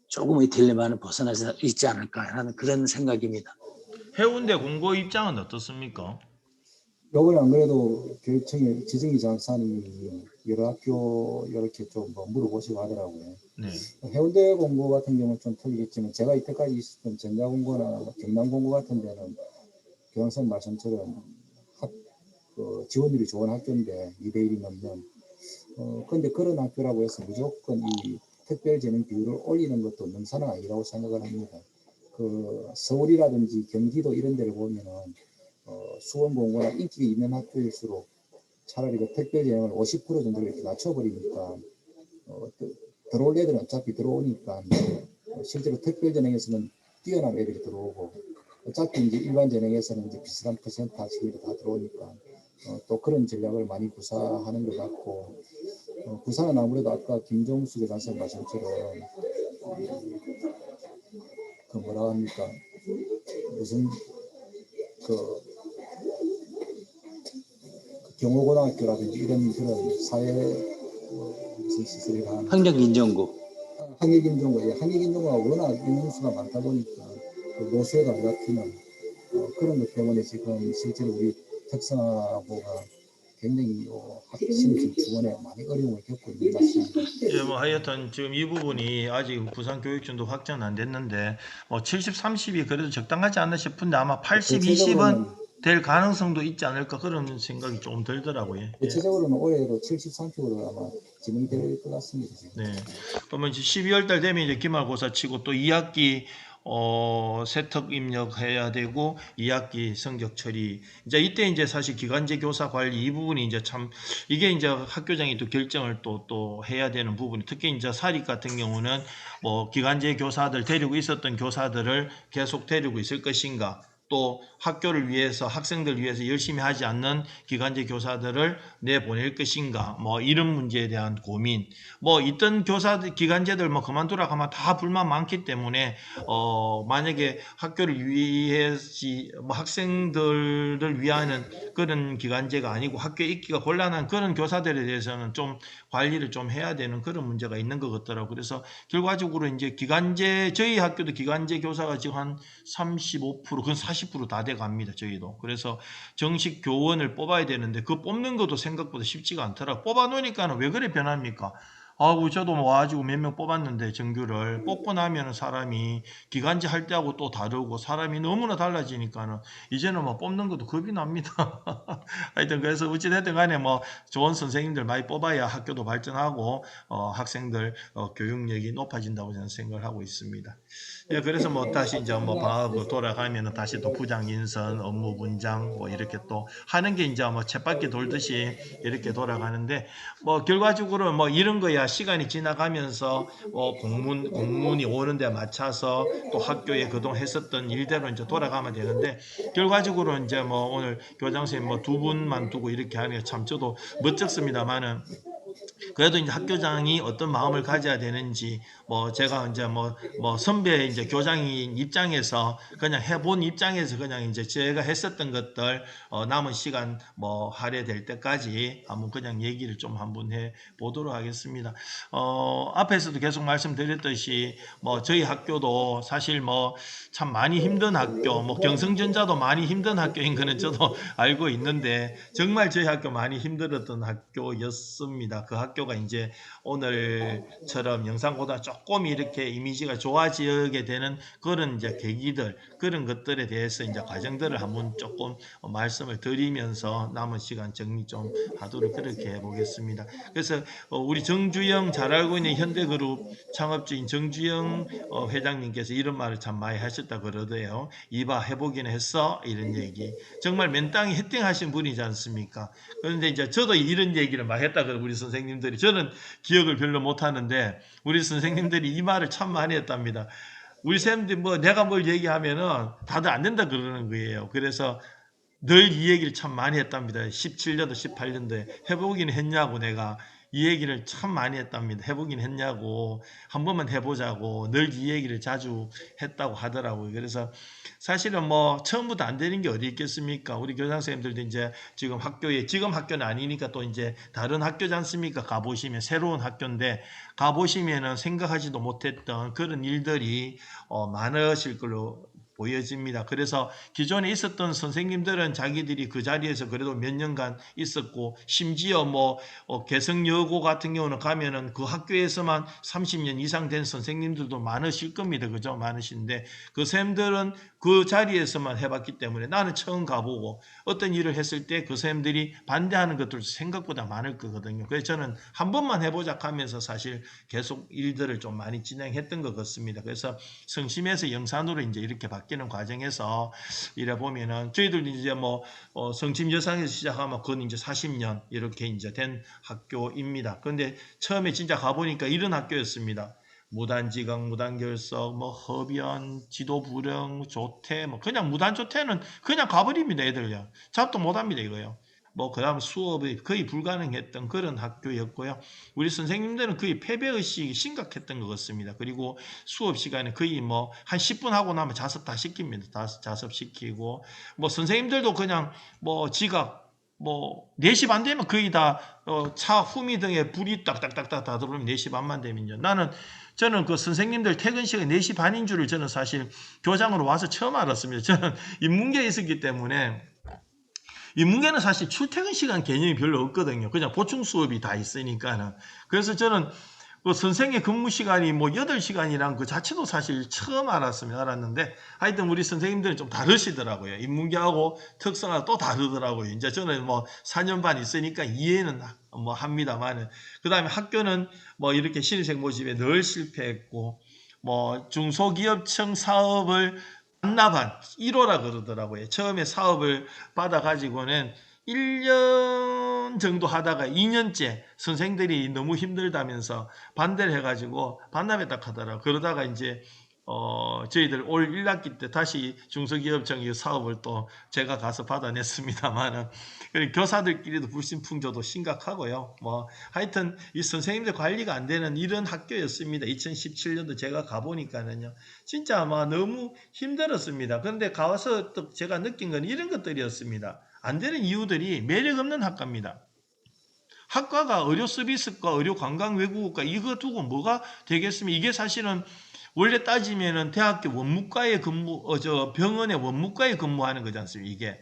조금의 딜레마는 벗어날 수 있지 않을까 하는 그런 생각입니다. 해운대 공고 입장은 어떻습니까? 요번에 안 그래도 교육청에 지정이 장사니 여러 학교 이렇게 좀 뭐 물어보시고 하더라고요. 네. 해운대 공고 같은 경우는 좀 틀리겠지만 제가 이때까지 있었던 전자공고나 경남공고 같은 데는 교장선생님 말씀처럼 그 지원율이 좋은 학교인데 2대1이 넘는 근데 그런 학교라고 해서 무조건 이 특별재능 비율을 올리는 것도 능사는 아니라고 생각을 합니다. 그 서울이라든지 경기도 이런 데를 보면은 수원 공고나 인기가 있는 학교일수록 차라리 그 특별재능을 50% 정도 이렇게 낮춰버리니까 들어올 애들은 어차피 들어오니까 실제로 특별전형에서는 뛰어난 애들이 들어오고 어차피 이제 일반 전형에서는 이제 비슷한 퍼센타지로 다 들어오니까 또 그런 전략을 많이 구사하는 것 같고 부산은 아무래도 아까 김종수 교장선 말씀처럼 그 뭐라 합니까 무슨 그 경호고등학교라든지 이런 그런 사회 무슨 시설이라 하는 환경인정고. 항해긴종고가 워낙 인원수가 많다 보니까 그 노쇠가 안 잡히는 그런 것 때문에 지금 실제로 우리 특성화고가 굉장히 학sinh 지원에 많이 어려움을 겪고 있는 것 같습니다. 예, 뭐 하여튼 지금 이 부분이 아직 부산 교육청도 확정 안 됐는데 70, 30이 그래도 적당하지 않나 싶은데 아마 80, 20은 될 가능성도 있지 않을까 그런 생각이 좀 들더라고요. 예. 대체적으로는 올해도 70, 30으로 아마 진행이 될 것 같습니다. 지금. 네. 그러면 이제 12월 달 되면 이제 기말고사 치고 또 2학기 세특 입력해야 되고 2학기 성적 처리. 이제 이때 이제 사실 기간제 교사 관리 이 부분이 이제 참 이게 이제 학교장이 또 결정을 또 해야 되는 부분이 특히 이제 사립 같은 경우는 뭐 기간제 교사들 데리고 있었던 교사들을 계속 데리고 있을 것인가. 또 학교를 위해서 학생들 위해서 열심히 하지 않는 기간제 교사들을 내보낼 것인가 뭐 이런 문제에 대한 고민 뭐 있던 교사들 기간제들 뭐 그만두라고 하면 다 불만 많기 때문에 만약에 학교를 위해서 뭐 학생들을 위하는 그런 기간제가 아니고 학교에 있기가 곤란한 그런 교사들에 대해서는 좀 관리를 좀 해야 되는 그런 문제가 있는 것 같더라고요. 그래서 결과적으로 이제 기간제 저희 학교도 기간제 교사가 지금 한 35% 그건 40% 다 돼 갑니다. 저희도. 그래서 정식 교원을 뽑아야 되는데 그 뽑는 것도 생각보다 쉽지가 않더라고요. 뽑아 놓으니까는 왜 그래 변합니까? 아우 저도 뭐 와가지고 몇 명 뽑았는데 정규를 뽑고 나면은 사람이 기간제 할 때하고 또 다르고 사람이 너무나 달라지니까는 이제는 뭐 뽑는 것도 겁이 납니다. 하여튼 그래서 어찌됐든 간에 뭐 좋은 선생님들 많이 뽑아야 학교도 발전하고 학생들 교육력이 높아진다고 저는 생각을 하고 있습니다. 예, 그래서 뭐 다시 이제 뭐 방학으로 돌아가면은 다시 또 부장 인선, 업무 분장 뭐 이렇게 또 하는 게 이제 뭐 쳇바퀴 돌듯이 이렇게 돌아가는데 뭐 결과적으로 뭐 이런 거야 시간이 지나가면서 공문이 오는 데 맞춰서 또 학교에 그동안 했었던 일대로 이제 돌아가면 되는데 결과적으로 이제 뭐 오늘 교장 선생님 뭐 두 분만 두고 이렇게 하는 게 참 저도 멋쩍습니다만은 그래도 이제 학교장이 어떤 마음을 가져야 되는지 뭐 제가 이제 뭐 선배 이제 교장인 입장에서 그냥 해본 입장에서 그냥 이제 제가 했었던 것들 남은 시간 뭐 할애될 때까지 한번 그냥 얘기를 좀 한번 해 보도록 하겠습니다. 앞에서도 계속 말씀드렸듯이 뭐 저희 학교도 사실 뭐 참 많이 힘든 학교 뭐 경성전자도 많이 힘든 학교인 거는 저도 알고 있는데 정말 저희 학교 많이 힘들었던 학교였습니다. 그 학교가 이제 오늘처럼 영상보다 조금 이렇게 이미지가 좋아지게 되는 그런 이제 계기들 그런 것들에 대해서 이제 과정들을 한번 조금 말씀을 드리면서 남은 시간 정리 좀 하도록 그렇게 해보겠습니다. 그래서 우리 정주영 잘 알고 있는 현대그룹 창업주인 정주영 회장님께서 이런 말을 참 많이 하셨다 그러대요. 이봐 해보기는 했어 이런 얘기. 정말 맨땅에 헤딩하신 분이지 않습니까? 그런데 이제 저도 이런 얘기를 많이 했다 그러고 우리 선생님들이 저는 기억을 별로 못하는데 우리 선생님들이 이 말을 참 많이 했답니다. 우리 쌤들 뭐 내가 뭘 얘기하면은 다들 안 된다 그러는 거예요. 그래서 늘 이 얘기를 참 많이 했답니다. 17년도 18년도에 해보기는 했냐고 내가 이 얘기를 참 많이 했답니다. 해보긴 했냐고 한 번만 해보자고 늘 이 얘기를 자주 했다고 하더라고요. 그래서 사실은 뭐 처음부터 안 되는 게 어디 있겠습니까? 우리 교장 선생님들도 이제 지금 학교는 아니니까 또 이제 다른 학교지 않습니까? 가보시면 새로운 학교인데 가보시면은 생각하지도 못했던 그런 일들이 많으실 걸로 보여집니다. 그래서 기존에 있었던 선생님들은 자기들이 그 자리에서 그래도 몇 년간 있었고, 심지어 뭐 개성여고 같은 경우는 가면은 그 학교에서만 30년 이상 된 선생님들도 많으실 겁니다. 그죠? 많으신데 그 선생님들은 그 자리에서만 해봤기 때문에 나는 처음 가보고 어떤 일을 했을 때 그 선생님들이 반대하는 것들도 생각보다 많을 거거든요. 그래서 저는 한 번만 해보자 하면서 사실 계속 일들을 좀 많이 진행했던 것 같습니다. 그래서 성심에서 영산으로 이제 이렇게 바뀌는 과정에서 이래 보면은 저희들 이제 뭐 성심 여상에서 시작하면 그건 이제 40년 이렇게 이제 된 학교입니다. 그런데 처음에 진짜 가보니까 이런 학교였습니다. 무단지각, 무단결석, 뭐 허변, 지도불능, 조퇴, 뭐 그냥 무단조퇴는 그냥 가버립니다. 애들요. 잡도 못합니다 이거요. 뭐 그다음 수업이 거의 불가능했던 그런 학교였고요. 우리 선생님들은 거의 패배의식이 심각했던 것 같습니다. 그리고 수업 시간에 거의 뭐 한 10분 하고 나면 자습 다 시킵니다. 자습시키고 뭐 선생님들도 그냥 뭐 지각 뭐 4시 반 되면 거의 다 차 후미 등에 불이 딱딱딱딱 다 들어오면 4시 반만 되면요. 저는 그 선생님들 퇴근 시간 4시 반인 줄을 저는 사실 교장으로 와서 처음 알았습니다. 저는 인문계에 있었기 때문에 인문계는 사실 출퇴근 시간 개념이 별로 없거든요. 그냥 보충 수업이 다 있으니까는. 그래서 저는 그 선생의 근무 시간이 뭐 8시간이란 그 자체도 사실 처음 알았는데 하여튼 우리 선생님들은 좀 다르시더라고요. 인문계하고 특성하고 또 다르더라고요. 이제 저는 뭐 4년 반 있으니까 이해는 뭐 합니다만 그 다음에 학교는 뭐 이렇게 신입생 모집에 늘 실패했고 뭐 중소기업청 사업을 반나반 1호라 그러더라고요. 처음에 사업을 받아가지고는 1년 정도 하다가 2년째 선생들이 너무 힘들다면서 반대를 해가지고 반납했다 하더라고요. 그러다가 이제 저희들 올 1학기 때 다시 중소기업청 사업을 또 제가 가서 받아냈습니다만은 교사들끼리도 불신풍조도 심각하고요. 뭐 하여튼 이 선생님들 관리가 안 되는 이런 학교였습니다. 2017년도 제가 가보니까는요. 진짜 아마 너무 힘들었습니다. 그런데 가서 또 제가 느낀 건 이런 것들이었습니다. 안 되는 이유들이 매력 없는 학과입니다. 학과가 의료 서비스과 의료 관광 외국어과 이거 두고 뭐가 되겠습니까? 이게 사실은 원래 따지면은 대학교 원무과에 병원의 원무과에 근무하는 거지 않습니까? 이게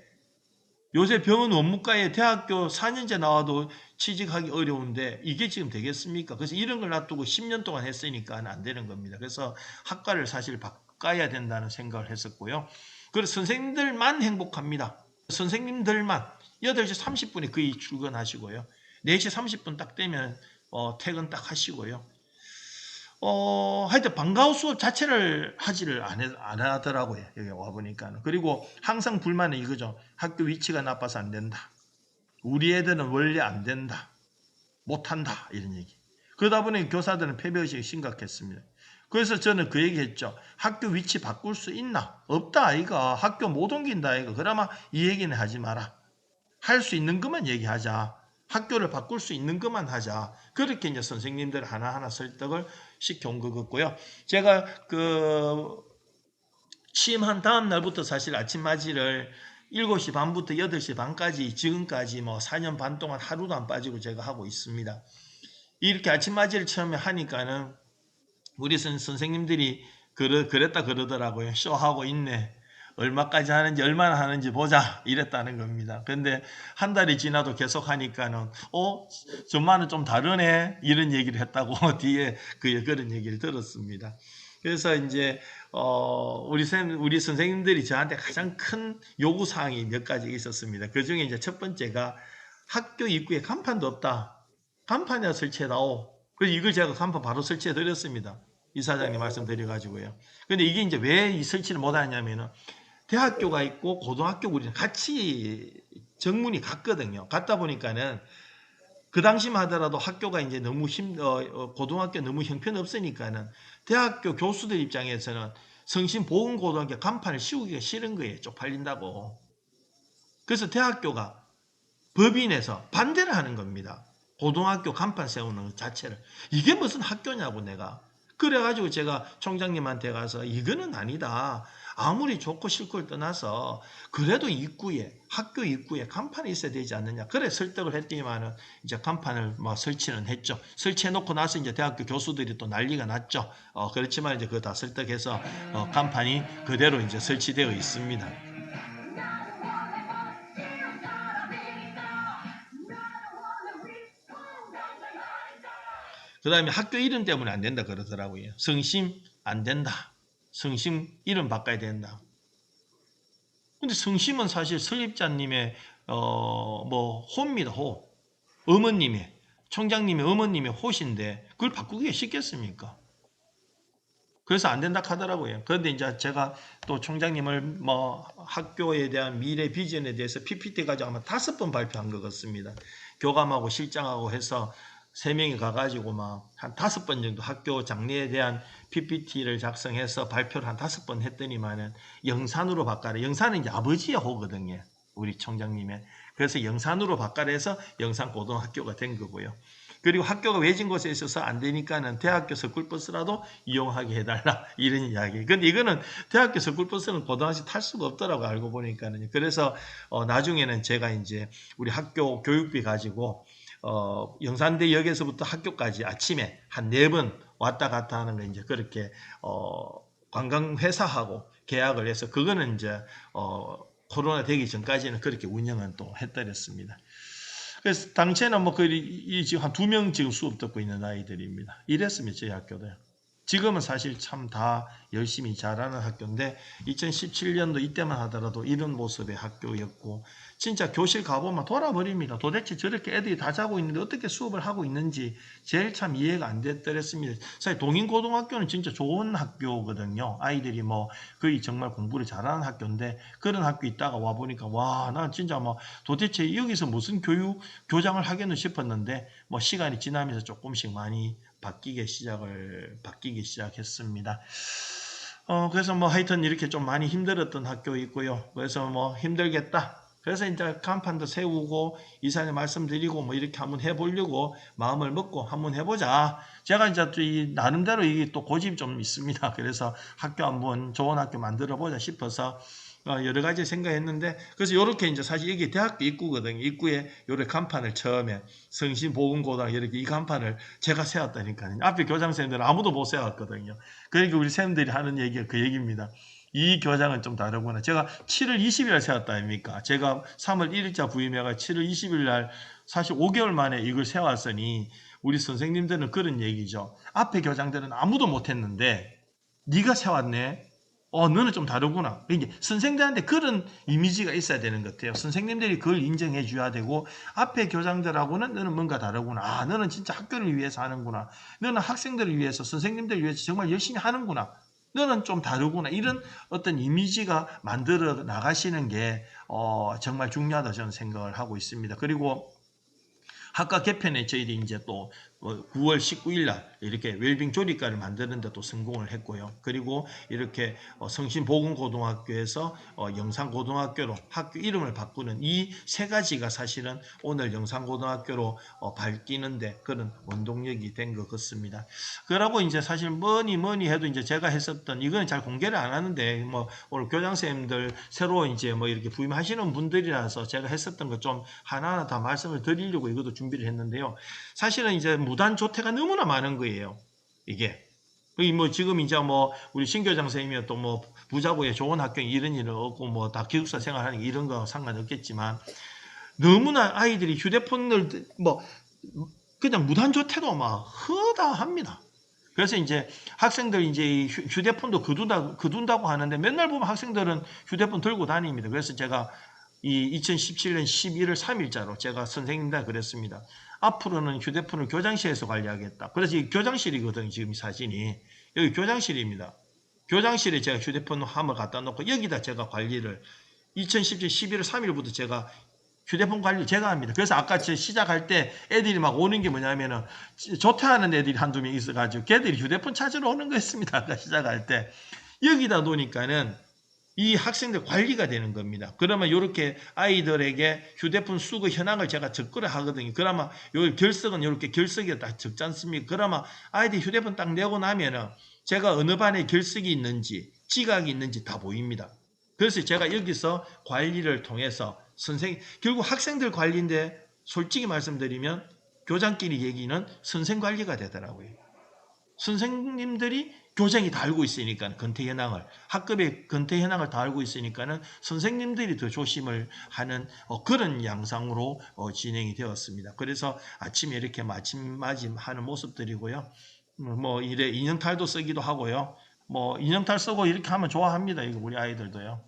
요새 병원 원무과에 대학교 4년제 나와도 취직하기 어려운데 이게 지금 되겠습니까? 그래서 이런 걸 놔두고 10년 동안 했으니까 안 되는 겁니다. 그래서 학과를 사실 바꿔야 된다는 생각을 했었고요. 그래서 선생님들만 행복합니다. 선생님들만 8시 30분에 거의 출근하시고요. 4시 30분 딱 되면 퇴근 딱 하시고요. 하여튼 방과후 수업 자체를 하지를 안 하더라고요. 여기 와보니까는. 그리고 항상 불만은 이거죠. 학교 위치가 나빠서 안 된다. 우리 애들은 원래 안 된다. 못한다. 이런 얘기. 그러다 보니 교사들은 패배의식이 심각했습니다. 그래서 저는 그 얘기 했죠. 학교 위치 바꿀 수 있나? 없다 아이가. 학교 못 옮긴다 아이가. 그러면 이 얘기는 하지 마라. 할 수 있는 것만 얘기하자. 학교를 바꿀 수 있는 것만 하자. 그렇게 이제 선생님들 하나하나 설득을 시켜온 것 같고요. 제가 취임한 다음 날부터 사실 아침 맞이를 7시 반부터 8시 반까지 지금까지 뭐 4년 반 동안 하루도 안 빠지고 제가 하고 있습니다. 이렇게 아침 맞이를 처음에 하니까는 우리 선생님들이 그랬다 그러더라고요. 쇼하고 있네. 얼마까지 하는지 얼마나 하는지 보자 이랬다는 겁니다. 근데 한 달이 지나도 계속 하니까는 전만은 좀 다르네 이런 얘기를 했다고 뒤에 그런 얘기를 들었습니다. 그래서 이제 우리 선생님들이 저한테 가장 큰 요구 사항이 몇 가지 있었습니다. 그 중에 이제 첫 번째가 학교 입구에 간판도 없다. 간판이나 설치해다오. 그래서 이걸 제가 간판 바로 설치해 드렸습니다. 이사장님 말씀드려가지고요. 근데 이게 이제 왜 이 설치를 못 하냐면은 대학교가 있고 고등학교 우리는 같이 정문이 같거든요. 같다 보니까는 그 당시만 하더라도 학교가 이제 너무 고등학교 너무 형편없으니까는 대학교 교수들 입장에서는 성심보건고등학교 간판을 씌우기가 싫은 거예요. 쪽팔린다고. 그래서 대학교가 법인에서 반대를 하는 겁니다. 고등학교 간판 세우는 것 자체를. 이게 무슨 학교냐고 내가. 그래가지고 제가 총장님한테 가서 이거는 아니다. 아무리 좋고 싫고를 떠나서 그래도 입구에 학교 입구에 간판이 있어야 되지 않느냐. 그래 설득을 했더니만은 이제 간판을 뭐 설치는 했죠. 설치해 놓고 나서 이제 대학교 교수들이 또 난리가 났죠. 그렇지만 이제 그거 다 설득해서 간판이 그대로 이제 설치되어 있습니다. 그 다음에 학교 이름 때문에 안 된다 그러더라고요. 성심 안 된다. 성심 이름 바꿔야 된다. 근데 성심은 사실 설립자님의 뭐 호입니다. 호. 어머님의 총장님의 어머님의 호신데 그걸 바꾸기가 쉽겠습니까? 그래서 안 된다 하더라고요. 그런데 이제 제가 또 총장님을 뭐 학교에 대한 미래 비전에 대해서 PPT 가지고 아마 5번 발표한 것 같습니다. 교감하고 실장하고 해서 3명이 가가지고 막 한 5번 정도 학교 장래에 대한 PPT를 작성해서 발표를 한 5번 했더니만은 영산으로 바꿔라. 영산은 이제 아버지의 호거든요. 우리 총장님의. 그래서 영산으로 바꿔라 해서 영산고등학교가 된 거고요. 그리고 학교가 외진 곳에 있어서 안 되니까는 대학교 서울버스라도 이용하게 해달라. 이런 이야기. 근데 이거는 대학교 서울버스는 고등학생 탈 수가 없더라고 알고 보니까는. 그래서 나중에는 제가 이제 우리 학교 교육비 가지고 영산대역에서부터 학교까지 아침에 한 4번 왔다 갔다 하는 거 이제 그렇게 관광회사하고 계약을 해서 그거는 이제 코로나 되기 전까지는 그렇게 운영은 또 해드렸습니다. 그래서 당시에는 뭐 지금 한 2명 지금 수업 듣고 있는 아이들입니다. 이랬습니다. 저희 학교도요. 지금은 사실 참 다 열심히 잘하는 학교인데 2017년도 이때만 하더라도 이런 모습의 학교였고 진짜 교실 가보면 돌아버립니다. 도대체 저렇게 애들이 다 자고 있는데 어떻게 수업을 하고 있는지 제일 참 이해가 안 됐더랬습니다. 사실 동인고등학교는 진짜 좋은 학교거든요. 아이들이 뭐 거의 정말 공부를 잘하는 학교인데 그런 학교 있다가 와보니까 와, 난 진짜 뭐 도대체 여기서 무슨 교장을 하겠노 싶었는데 뭐 시간이 지나면서 조금씩 많이 바뀌기 시작했습니다. 그래서 뭐 하여튼 이렇게 좀 많이 힘들었던 학교 있고요. 그래서 뭐 힘들겠다. 그래서 이제 간판도 세우고 이사님 말씀드리고 뭐 이렇게 한번 해보려고 마음을 먹고 한번 해보자. 제가 이제 또 나름대로 이게 또 고집이 좀 있습니다. 그래서 학교 한번 좋은 학교 만들어 보자 싶어서 여러 가지 생각했는데 그래서 이렇게 이제 사실 이게 대학교 입구거든요. 입구에 요렇게 간판을 처음에 성심보건고등학교 이렇게 이 간판을 제가 세웠다니까요. 앞에 교장선생님들은 아무도 못 세웠거든요. 그러니까 우리 선생님들이 하는 얘기가 그 얘기입니다. 이 교장은 좀 다르구나. 제가 7월 20일 세웠다 아닙니까? 제가 3월 1일자 부임해가 7월 20일 날 사실 5개월 만에 이걸 세웠으니 우리 선생님들은 그런 얘기죠. 앞에 교장들은 아무도 못했는데 네가 세웠네. 너는 좀 다르구나. 이게 선생님들한테 그런 이미지가 있어야 되는 것 같아요. 선생님들이 그걸 인정해 줘야 되고 앞에 교장들하고는 너는 뭔가 다르구나. 너는 진짜 학교를 위해서 하는구나. 너는 학생들을 위해서 선생님들을 위해서 정말 열심히 하는구나. 너는 좀 다르구나. 이런 어떤 이미지가 만들어 나가시는 게 정말 중요하다 저는 생각을 하고 있습니다. 그리고 학과 개편에 저희들이 이제 또 9월 19일 날 이렇게 웰빙 조리과를 만드는데 또 성공을 했고요. 그리고 이렇게 성심보건고등학교에서 영산고등학교로 학교 이름을 바꾸는 이 3가지가 사실은 오늘 영산고등학교로 바뀌는데 그런 원동력이 된 것 같습니다. 그러고 이제 사실 뭐니 해도 이제 제가 했었던 이거는 잘 공개를 안 하는데 뭐 오늘 교장선생님들 새로 이제 뭐 이렇게 부임하시는 분들이라서 제가 했었던 거 좀 하나하나 다 말씀을 드리려고 이것도 준비를 했는데요. 사실은 이제 무단 조퇴가 너무나 많은 거예요. 이게 뭐 지금 이제 뭐 우리 신교장 선생님이 또 뭐 부자고에 좋은 학교 이런 일은 없고 뭐 다 기숙사 생활하는 이런 거 상관없겠지만 너무나 아이들이 휴대폰을 뭐 그냥 무단 조퇴도 막 허다합니다. 그래서 이제 학생들 이제 휴대폰도 거둔다고 하는데 맨날 보면 학생들은 휴대폰 들고 다닙니다. 그래서 제가 이 2017년 11월 3일자로 제가 선생님들 그랬습니다. 앞으로는 휴대폰을 교장실에서 관리하겠다. 그래서 이 교장실이거든요. 지금 이 사진이. 여기 교장실입니다. 교장실에 제가 휴대폰 함을 갖다 놓고 여기다 제가 관리를 2017년 11월 3일부터 제가 휴대폰 관리 제가 합니다. 그래서 아까 제 시작할 때 애들이 막 오는 게 뭐냐면은 조퇴하는 애들이 한두 명 있어가지고 걔들이 휴대폰 찾으러 오는 거였습니다. 아까 시작할 때. 여기다 놓으니까는 이 학생들 관리가 되는 겁니다. 그러면 이렇게 아이들에게 휴대폰 수거 현황을 제가 적거를 하거든요. 그러면 요 결석은 이렇게 결석에 딱 적지 않습니까? 그러면 아이들이 휴대폰 딱 내고 나면은 제가 어느 반에 결석이 있는지 지각이 있는지 다 보입니다. 그래서 제가 여기서 관리를 통해서 결국 학생들 관리인데 솔직히 말씀드리면 교장끼리 얘기는 선생 관리가 되더라고요. 선생님들이 교장이 다 알고 있으니까 근태 현황을 학급의 근태 현황을 다 알고 있으니까는 선생님들이 더 조심을 하는 그런 양상으로 진행이 되었습니다. 그래서 아침에 이렇게 마침하는 모습들이고요. 뭐 이래 인형탈도 쓰기도 하고요. 뭐 인형탈 쓰고 이렇게 하면 좋아합니다. 이거 우리 아이들도요.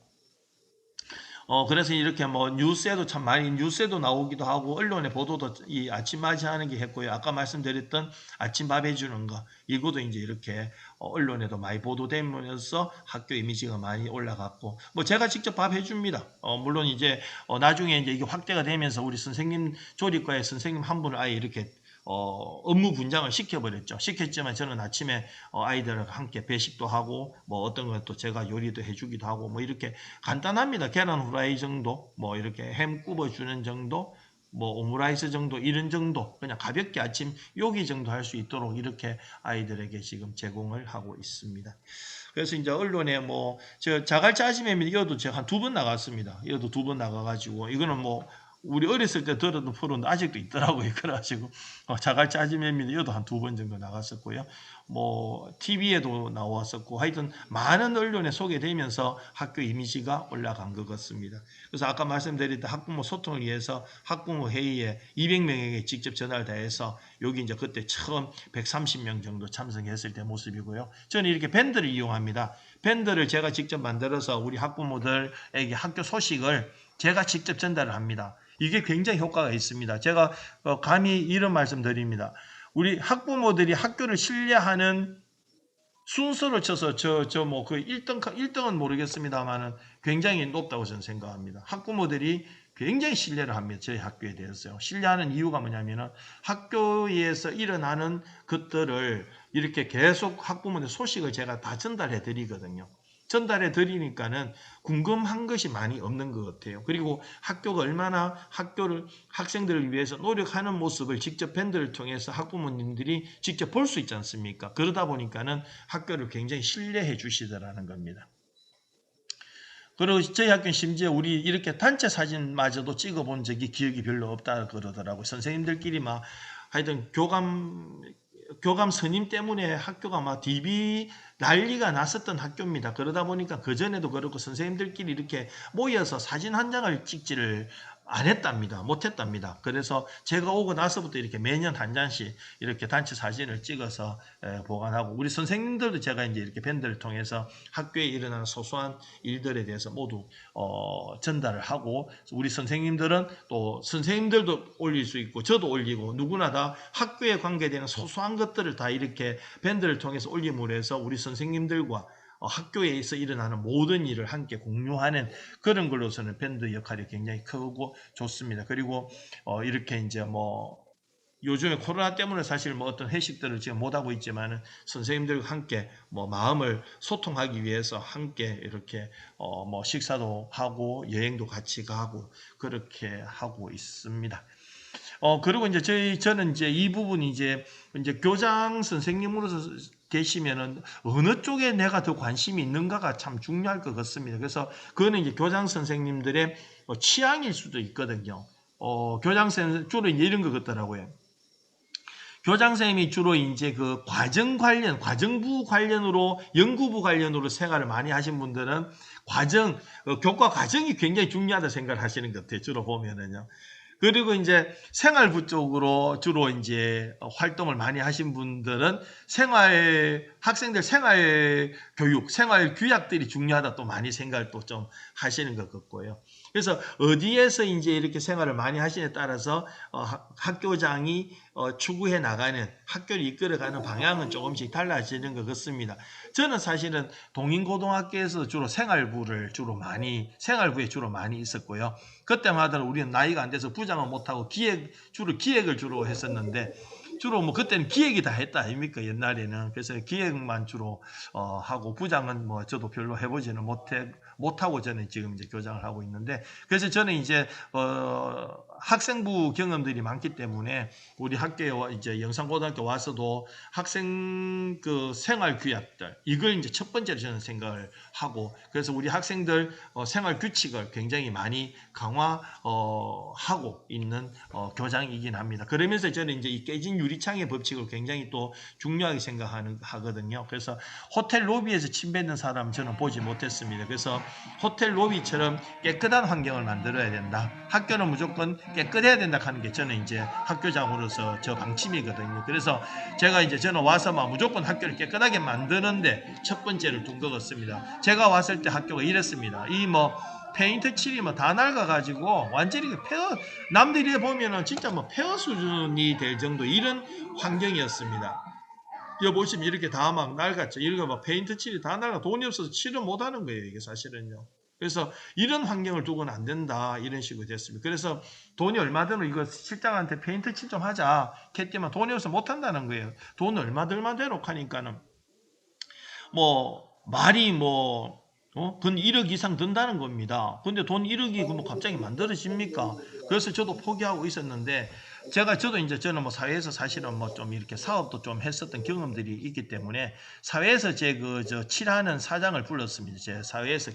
그래서 이렇게 뭐 뉴스에도 참 많이 뉴스에도 나오기도 하고 언론의 보도도 이 아침 맞이하는 게 했고요. 아까 말씀드렸던 아침 밥 해주는 거 이것도 이제 이렇게 언론에도 많이 보도되면서 학교 이미지가 많이 올라갔고 뭐 제가 직접 밥 해줍니다. 물론 이제 나중에 이제 이게 확대가 되면서 우리 선생님 조리과의 선생님 한 분을 아예 이렇게 업무 분장을 시켜버렸죠. 시켰지만 저는 아침에 아이들과 함께 배식도 하고 뭐 어떤 것도 제가 요리도 해주기도 하고 뭐 이렇게 간단합니다. 계란 후라이 정도 뭐 이렇게 햄 굽어주는 정도 뭐 오므라이스 정도 이런 정도 그냥 가볍게 아침 요기 정도 할 수 있도록 이렇게 아이들에게 지금 제공을 하고 있습니다. 그래서 이제 언론에 뭐 저 자갈치 아침에는 이어도 제가 한 2번 나갔습니다. 이어도 2번 나가가지고 이거는 뭐 우리 어렸을 때 들었던 프로는 아직도 있더라고요. 그래가지고 자갈치 아침에는 이어도 한 2번 정도 나갔었고요. 뭐 TV에도 나왔었고 하여튼 많은 언론에 소개되면서 학교 이미지가 올라간 것 같습니다. 그래서 아까 말씀드렸던 학부모 소통을 위해서 학부모 회의에 200명에게 직접 전화를 다해서 여기 이제 그때 처음 130명 정도 참석했을 때 모습이고요. 저는 이렇게 밴드를 이용합니다. 밴드를 제가 직접 만들어서 우리 학부모들에게 학교 소식을 제가 직접 전달을 합니다. 이게 굉장히 효과가 있습니다. 제가 감히 이런 말씀 드립니다. 우리 학부모들이 학교를 신뢰하는 순서를 쳐서 뭐 그 1등은 모르겠습니다만은 굉장히 높다고 저는 생각합니다. 학부모들이 굉장히 신뢰를 합니다. 저희 학교에 대해서요. 신뢰하는 이유가 뭐냐면은 학교에서 일어나는 것들을 이렇게 계속 학부모들 소식을 제가 다 전달해 드리거든요. 전달해 드리니까는 궁금한 것이 많이 없는 것 같아요. 그리고 학교가 얼마나 학생들을 위해서 노력하는 모습을 직접 밴드를 통해서 학부모님들이 직접 볼 수 있지 않습니까? 그러다 보니까는 학교를 굉장히 신뢰해 주시더라는 겁니다. 그리고 저희 학교는 심지어 우리 이렇게 단체 사진마저도 찍어본 적이 기억이 별로 없다 그러더라고요. 선생님들끼리 막 하여튼 교감 선임 때문에 학교가 막 DB 난리가 났었던 학교입니다. 그러다 보니까 그전에도 그렇고 선생님들끼리 이렇게 모여서 사진 한 장을 찍지를 안 했답니다. 못 했답니다. 그래서 제가 오고 나서부터 이렇게 매년 한 장씩 이렇게 단체 사진을 찍어서 보관하고 우리 선생님들도 제가 이제 이렇게 밴드를 통해서 학교에 일어나는 소소한 일들에 대해서 모두 전달을 하고 우리 선생님들은 또 선생님들도 올릴 수 있고 저도 올리고 누구나 다 학교에 관계되는 소소한 것들을 다 이렇게 밴드를 통해서 올림으로 해서 우리 선생님들과 학교에서 일어나는 모든 일을 함께 공유하는 그런 걸로서는 밴드 역할이 굉장히 크고 좋습니다. 그리고 이렇게 이제 뭐 요즘에 코로나 때문에 사실 뭐 어떤 회식들을 지금 못하고 있지만은 선생님들과 함께 뭐 마음을 소통하기 위해서 함께 이렇게 뭐 식사도 하고 여행도 같이 가고 그렇게 하고 있습니다. 그리고 이제 저는 이제 이 부분이 이제 교장 선생님으로서 계시면은 어느 쪽에 내가 더 관심이 있는가가 참 중요할 것 같습니다. 그래서 그거는 이제 교장 선생님들의 취향일 수도 있거든요. 교장 선생님 주로 이런 것 같더라고요. 교장 선생님이 주로 이제 그 과정부 관련으로 연구부 관련으로 생활을 많이 하신 분들은 교과 과정이 굉장히 중요하다 생각을 하시는 것 같아요. 주로 보면은요. 그리고 이제 생활부 쪽으로 주로 이제 활동을 많이 하신 분들은 학생들 생활 교육, 생활 규약들이 중요하다 또 많이 생각을 또 좀 하시는 것 같고요. 그래서 어디에서 이제 이렇게 생활을 많이 하시냐에 따라서 학교장이 추구해 나가는 학교를 이끌어가는 방향은 조금씩 달라지는 것 같습니다. 저는 사실은 동인고등학교에서 주로 생활부에 주로 많이 있었고요. 그때마다 우리는 나이가 안 돼서 부장은 못하고 기획을 주로 했었는데 주로 뭐 그때는 기획이 다 했다 아닙니까 옛날에는. 그래서 기획만 주로 하고 부장은 뭐 저도 별로 해보지는 못하고 저는 지금 이제 교장을 하고 있는데 그래서 저는 이제 학생부 경험들이 많기 때문에 우리 학교에 이제 영산고등학교 와서도 학생 그 생활 규약들 이걸 이제 첫 번째로 저는 생각을 하고 그래서 우리 학생들 생활 규칙을 굉장히 많이 강화하고 있는 교장이긴 합니다. 그러면서 저는 이제 이 깨진 유리창의 법칙을 굉장히 또 중요하게 생각하거든요. 그래서 호텔 로비에서 침 뱉는 사람 저는 보지 못했습니다. 그래서 호텔 로비처럼 깨끗한 환경을 만들어야 된다. 학교는 무조건 깨끗해야 된다 하는 게 저는 이제 학교장으로서 저 방침이거든요. 그래서 제가 이제 저는 와서 막 무조건 학교를 깨끗하게 만드는데 첫 번째를 둔 것 같습니다. 제가 왔을 때 학교가 이랬습니다. 이 뭐 페인트 칠이 뭐 다 낡아가지고 완전히 폐허 남들이 보면은 진짜 뭐 폐허 수준이 될 정도 이런 환경이었습니다. 여기 보시면 이렇게 다 막 낡았죠. 이런 거 막 페인트 칠이 다 낡아 돈이 없어서 칠을 못 하는 거예요. 이게 사실은요. 그래서 이런 환경을 두고는 안 된다 이런 식으로 됐습니다. 그래서 돈이 얼마 들어 이거 실장한테 페인트 칠 좀 하자 했더니 돈이 없어서 못 한다는 거예요. 돈 얼마 들만대로 하니까는 뭐 말이 뭐 돈 1억 이상 든다는 겁니다. 근데 돈 1억이 뭐 갑자기 만들어집니까? 그래서 저도 포기하고 있었는데 저도 이제 저는 뭐 사회에서 사실은 뭐 좀 이렇게 사업도 좀 했었던 경험들이 있기 때문에 사회에서 저 칠하는 사장을 불렀습니다. 제 사회에서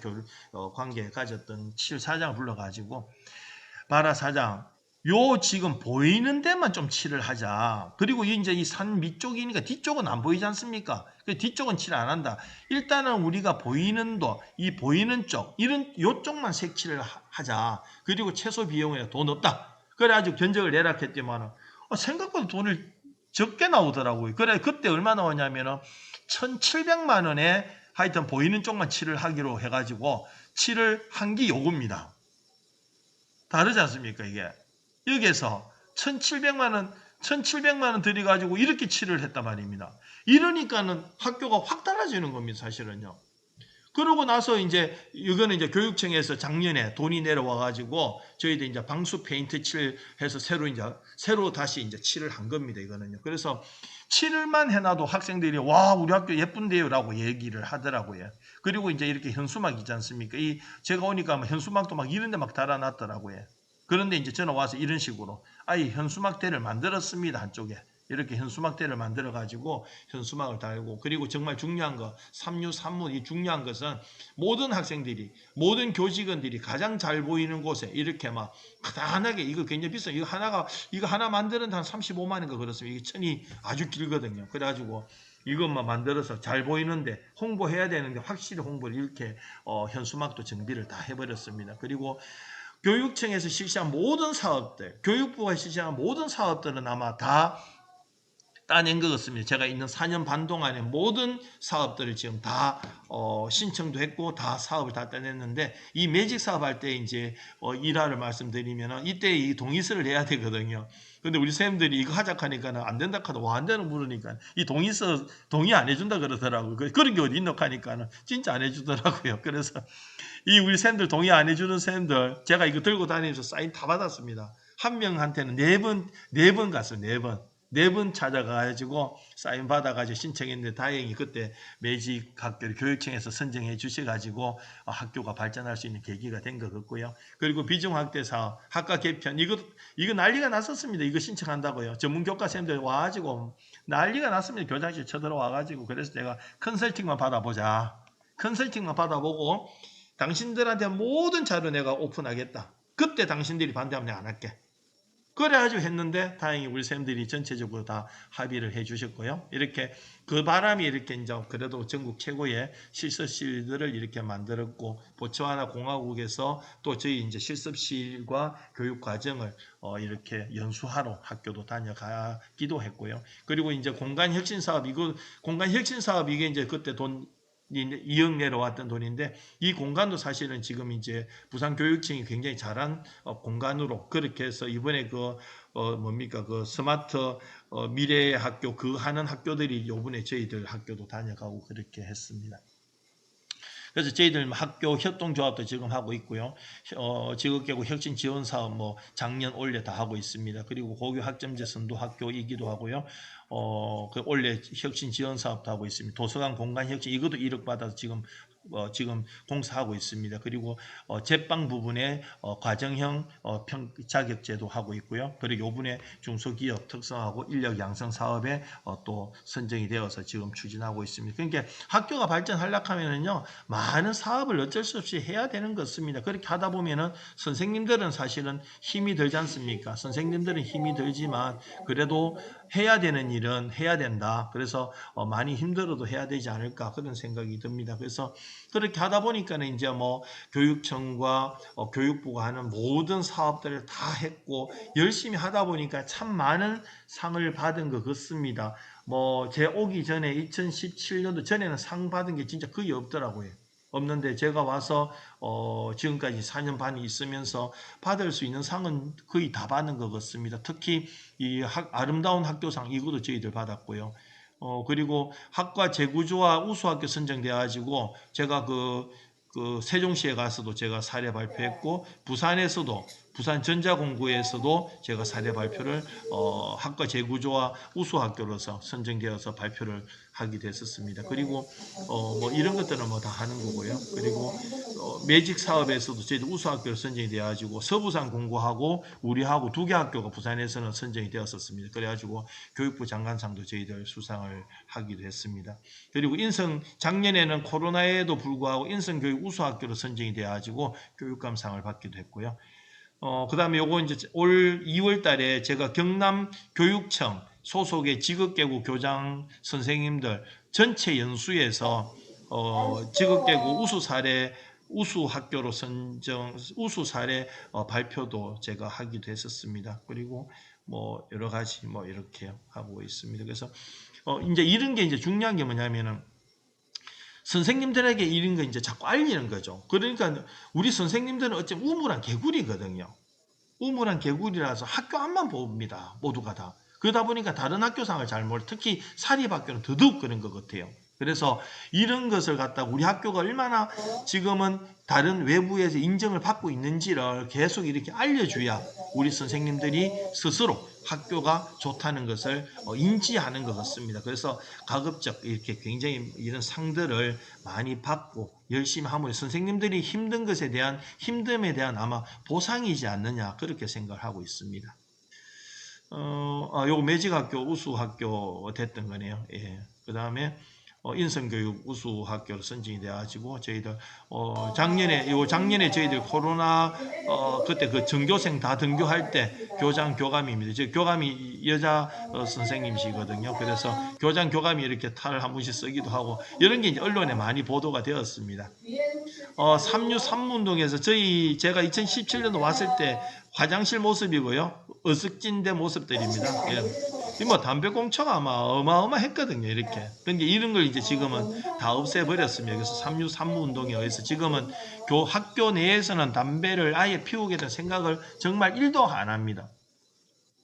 관계 가졌던 칠 사장을 불러가지고 봐라 사장. 요 지금 보이는 데만 좀 칠을 하자. 그리고 이제 이 산 밑쪽이니까 뒤쪽은 안 보이지 않습니까? 그 뒤쪽은 칠 안 한다. 일단은 우리가 보이는 이 보이는 쪽, 요쪽만 색칠을 하자. 그리고 최소 비용에 돈 없다. 그래가지고 견적을 내라 했더니만 생각보다 돈을 적게 나오더라고요. 그래 그때 얼마 나오냐면은 1,700만 원에 하여튼 보이는 쪽만 칠을 하기로 해가지고 칠을 한 게 요겁니다. 다르지 않습니까 이게? 여기에서 1,700만 원 들여가지고 이렇게 칠을 했단 말입니다. 이러니까는 학교가 확 달라지는 겁니다, 사실은요. 그러고 나서 이제 이거는 이제 교육청에서 작년에 돈이 내려와가지고 저희들 이제 방수 페인트 칠해서 새로 다시 이제 칠을 한 겁니다, 이거는요. 그래서 칠을만 해놔도 학생들이 와 우리 학교 예쁜데요라고 얘기를 하더라고요. 그리고 이제 이렇게 현수막 있지 않습니까? 제가 오니까 현수막도 막 이런데 막 달아놨더라고요. 그런데 이제 저는 와서 이런 식으로 현수막대를 만들었습니다. 한쪽에 이렇게 현수막대를 만들어 가지고 현수막을 달고 그리고 정말 중요한 거 삼류 이 중요한 것은 모든 학생들이 모든 교직원들이 가장 잘 보이는 곳에 이렇게 막 간단하게 이거 굉장히 비싸요. 이거 하나 만드는데 한 35만 원인가 그렇습니다. 이게 천이 아주 길거든요. 그래가지고 이것만 만들어서 잘 보이는데 홍보해야 되는데 확실히 홍보를 이렇게 현수막도 정비를 다 해버렸습니다. 그리고 교육청에서 실시한 모든 사업들, 교육부가 실시한 모든 사업들은 아마 다 따낸 것 같습니다. 제가 있는 4년 반 동안에 모든 사업들을 지금 다 신청도 했고 다 사업을 다 따냈는데 이 매직 사업할 때 이제 일화를 말씀드리면 이때 이 동의서를 내야 되거든요. 근데 우리 선생님들이 이거 하자 하니까는 안 된다 하도 와 안 되는 물으니까 이 동의서 동의 안 해준다 그러더라고요. 그런 게 어디 있노 하니까는 진짜 안 해주더라고요. 그래서 이 우리 쌤들 동의 안 해주는 쌤들 제가 이거 들고 다니면서 사인 다 받았습니다. 한 명한테는 네 번 갔어요. 네 번 찾아가가지고 사인 받아가지고 신청했는데 다행히 그때 매직 학교를 교육청에서 선정해 주셔가지고 학교가 발전할 수 있는 계기가 된 것 같고요. 그리고 비중확대 사업, 학과 개편 이거 난리가 났었습니다. 이거 신청한다고요. 전문교과생들 와가지고 난리가 났습니다. 교장실 쳐들어와가지고 그래서 제가 컨설팅만 받아보자. 컨설팅만 받아보고 당신들한테 모든 자료 내가 오픈하겠다. 그때 당신들이 반대하면 내가 안 할게. 그래가지고 했는데 다행히 우리 쌤들이 전체적으로 다 합의를 해주셨고요. 이렇게 그 바람이 이렇게 이제 그래도 전국 최고의 실습실들을 이렇게 만들었고 보츠와나 공화국에서 또 저희 이제 실습실과 교육 과정을 이렇게 연수하러 학교도 다녀가기도 했고요. 그리고 이제 공간 혁신 사업 이게 이제 그때 돈 2억 내려왔던 돈인데 이 공간도 사실은 지금 이제 부산교육청이 굉장히 잘한 공간으로 그렇게 해서 이번에 그 스마트 미래의 학교 하는 학교들이 요번에 저희들 학교도 다녀가고 그렇게 했습니다. 그래서 저희들 학교 협동조합도 지금 하고 있고요. 지역계고 혁신 지원 사업 작년 올해 다 하고 있습니다. 그리고 고교 학점제 선도 학교이기도 하고요. 그 원래 혁신 지원 사업도 하고 있습니다. 도서관 공간 혁신 이것도 1억 받아서 지금 공사하고 있습니다. 그리고 제빵 부분에 과정형 자격제도 하고 있고요. 그리고 요번에 중소기업 특성하고 인력 양성 사업에 또 선정이 되어서 지금 추진하고 있습니다. 그러니까 학교가 발전하려고 하면은요, 많은 사업을 어쩔 수 없이 해야 되는 것입니다. 그렇게 하다 보면은 선생님들은 사실은 힘이 들지 않습니까? 선생님들은 힘이 들지만 그래도 해야 되는 일은 해야 된다. 그래서 많이 힘들어도 해야 되지 않을까 그런 생각이 듭니다. 그래서 그렇게 하다 보니까는 이제 뭐 교육청과 교육부가 하는 모든 사업들을 다 했고 열심히 하다 보니까 참 많은 상을 받은 것 같습니다. 뭐 제 오기 전에 2017년도 전에는 상 받은 게 진짜 거의 없더라고요. 없는데 제가 와서 지금까지 4년 반이 있으면서 받을 수 있는 상은 거의 다 받는 것 같습니다. 특히 이 아름다운 학교상 이것도 저희들 받았고요. 그리고 학과 재구조와 우수학교 선정돼가지고 제가 그 세종시에 가서도 제가 사례 발표했고 부산에서도 부산 전자공고에서도 제가 사례 발표를 학과 재구조와 우수학교로서 선정되어서 발표를 하게 됐었습니다. 그리고 뭐 이런 것들은 뭐 다 하는 거고요. 그리고 매직 사업에서도 저희들 우수학교로 선정이 되어가지고 서부산 공고하고 우리하고 두 개 학교가 부산에서는 선정이 되었었습니다. 그래가지고 교육부 장관상도 저희들 수상을 하기도 했습니다. 그리고 작년에는 코로나에도 불구하고 인성교육 우수학교로 선정이 되어가지고 교육감상을 받기도 했고요. 그 다음에 요거 이제 올 2월 달에 제가 경남교육청 소속의 직업계구 교장 선생님들 전체 연수에서 직업계구 우수 학교로 선정, 우수 사례 발표도 제가 하기도 했었습니다. 그리고 뭐 여러 가지 뭐 이렇게 하고 있습니다. 그래서 이제 이런 게 이제 중요한 게 뭐냐면은 선생님들에게 이런 거 이제 자꾸 알리는 거죠. 그러니까 우리 선생님들은 어쩌면 우물한 개구리거든요. 우물한 개구리라서 학교 앞만 봅니다. 모두가 다. 그러다 보니까 다른 학교상을 잘 몰라. 특히 사립학교는 더더욱 그런 것 같아요. 그래서 이런 것을 갖다가 우리 학교가 얼마나 지금은 다른 외부에서 인정을 받고 있는지를 계속 이렇게 알려줘야 우리 선생님들이 스스로 학교가 좋다는 것을 인지하는 것 같습니다. 그래서 가급적 이렇게 굉장히 이런 상들을 많이 받고 열심히 하면 선생님들이 힘든 것에 대한 힘듦에 대한 아마 보상이지 않느냐 그렇게 생각을 하고 있습니다. 요거 매직학교 우수학교 됐던 거네요. 예. 그 다음에 인성교육 우수학교로 선정이 돼가지고 저희들 작년에 저희들 코로나 그때 그 전교생 다 등교할 때 교장 교감입니다. 저 교감이 여자 선생님이시거든요. 그래서 교장 교감이 이렇게 탈을 한 번씩 쓰기도 하고 이런 게 이제 언론에 많이 보도가 되었습니다. 3.6 산문동에서 제가 2017년도 왔을 때 화장실 모습이고요. 어석진대 모습들입니다. 예. 뭐 담배꽁초가 아마 어마어마했거든요. 이렇게. 그런데 이런 걸 이제 지금은 다 없애버렸습니다. 그래서 3.6 산무운동에 의해서 지금은 학교 내에서는 담배를 아예 피우게 된 생각을 정말 1도 안 합니다.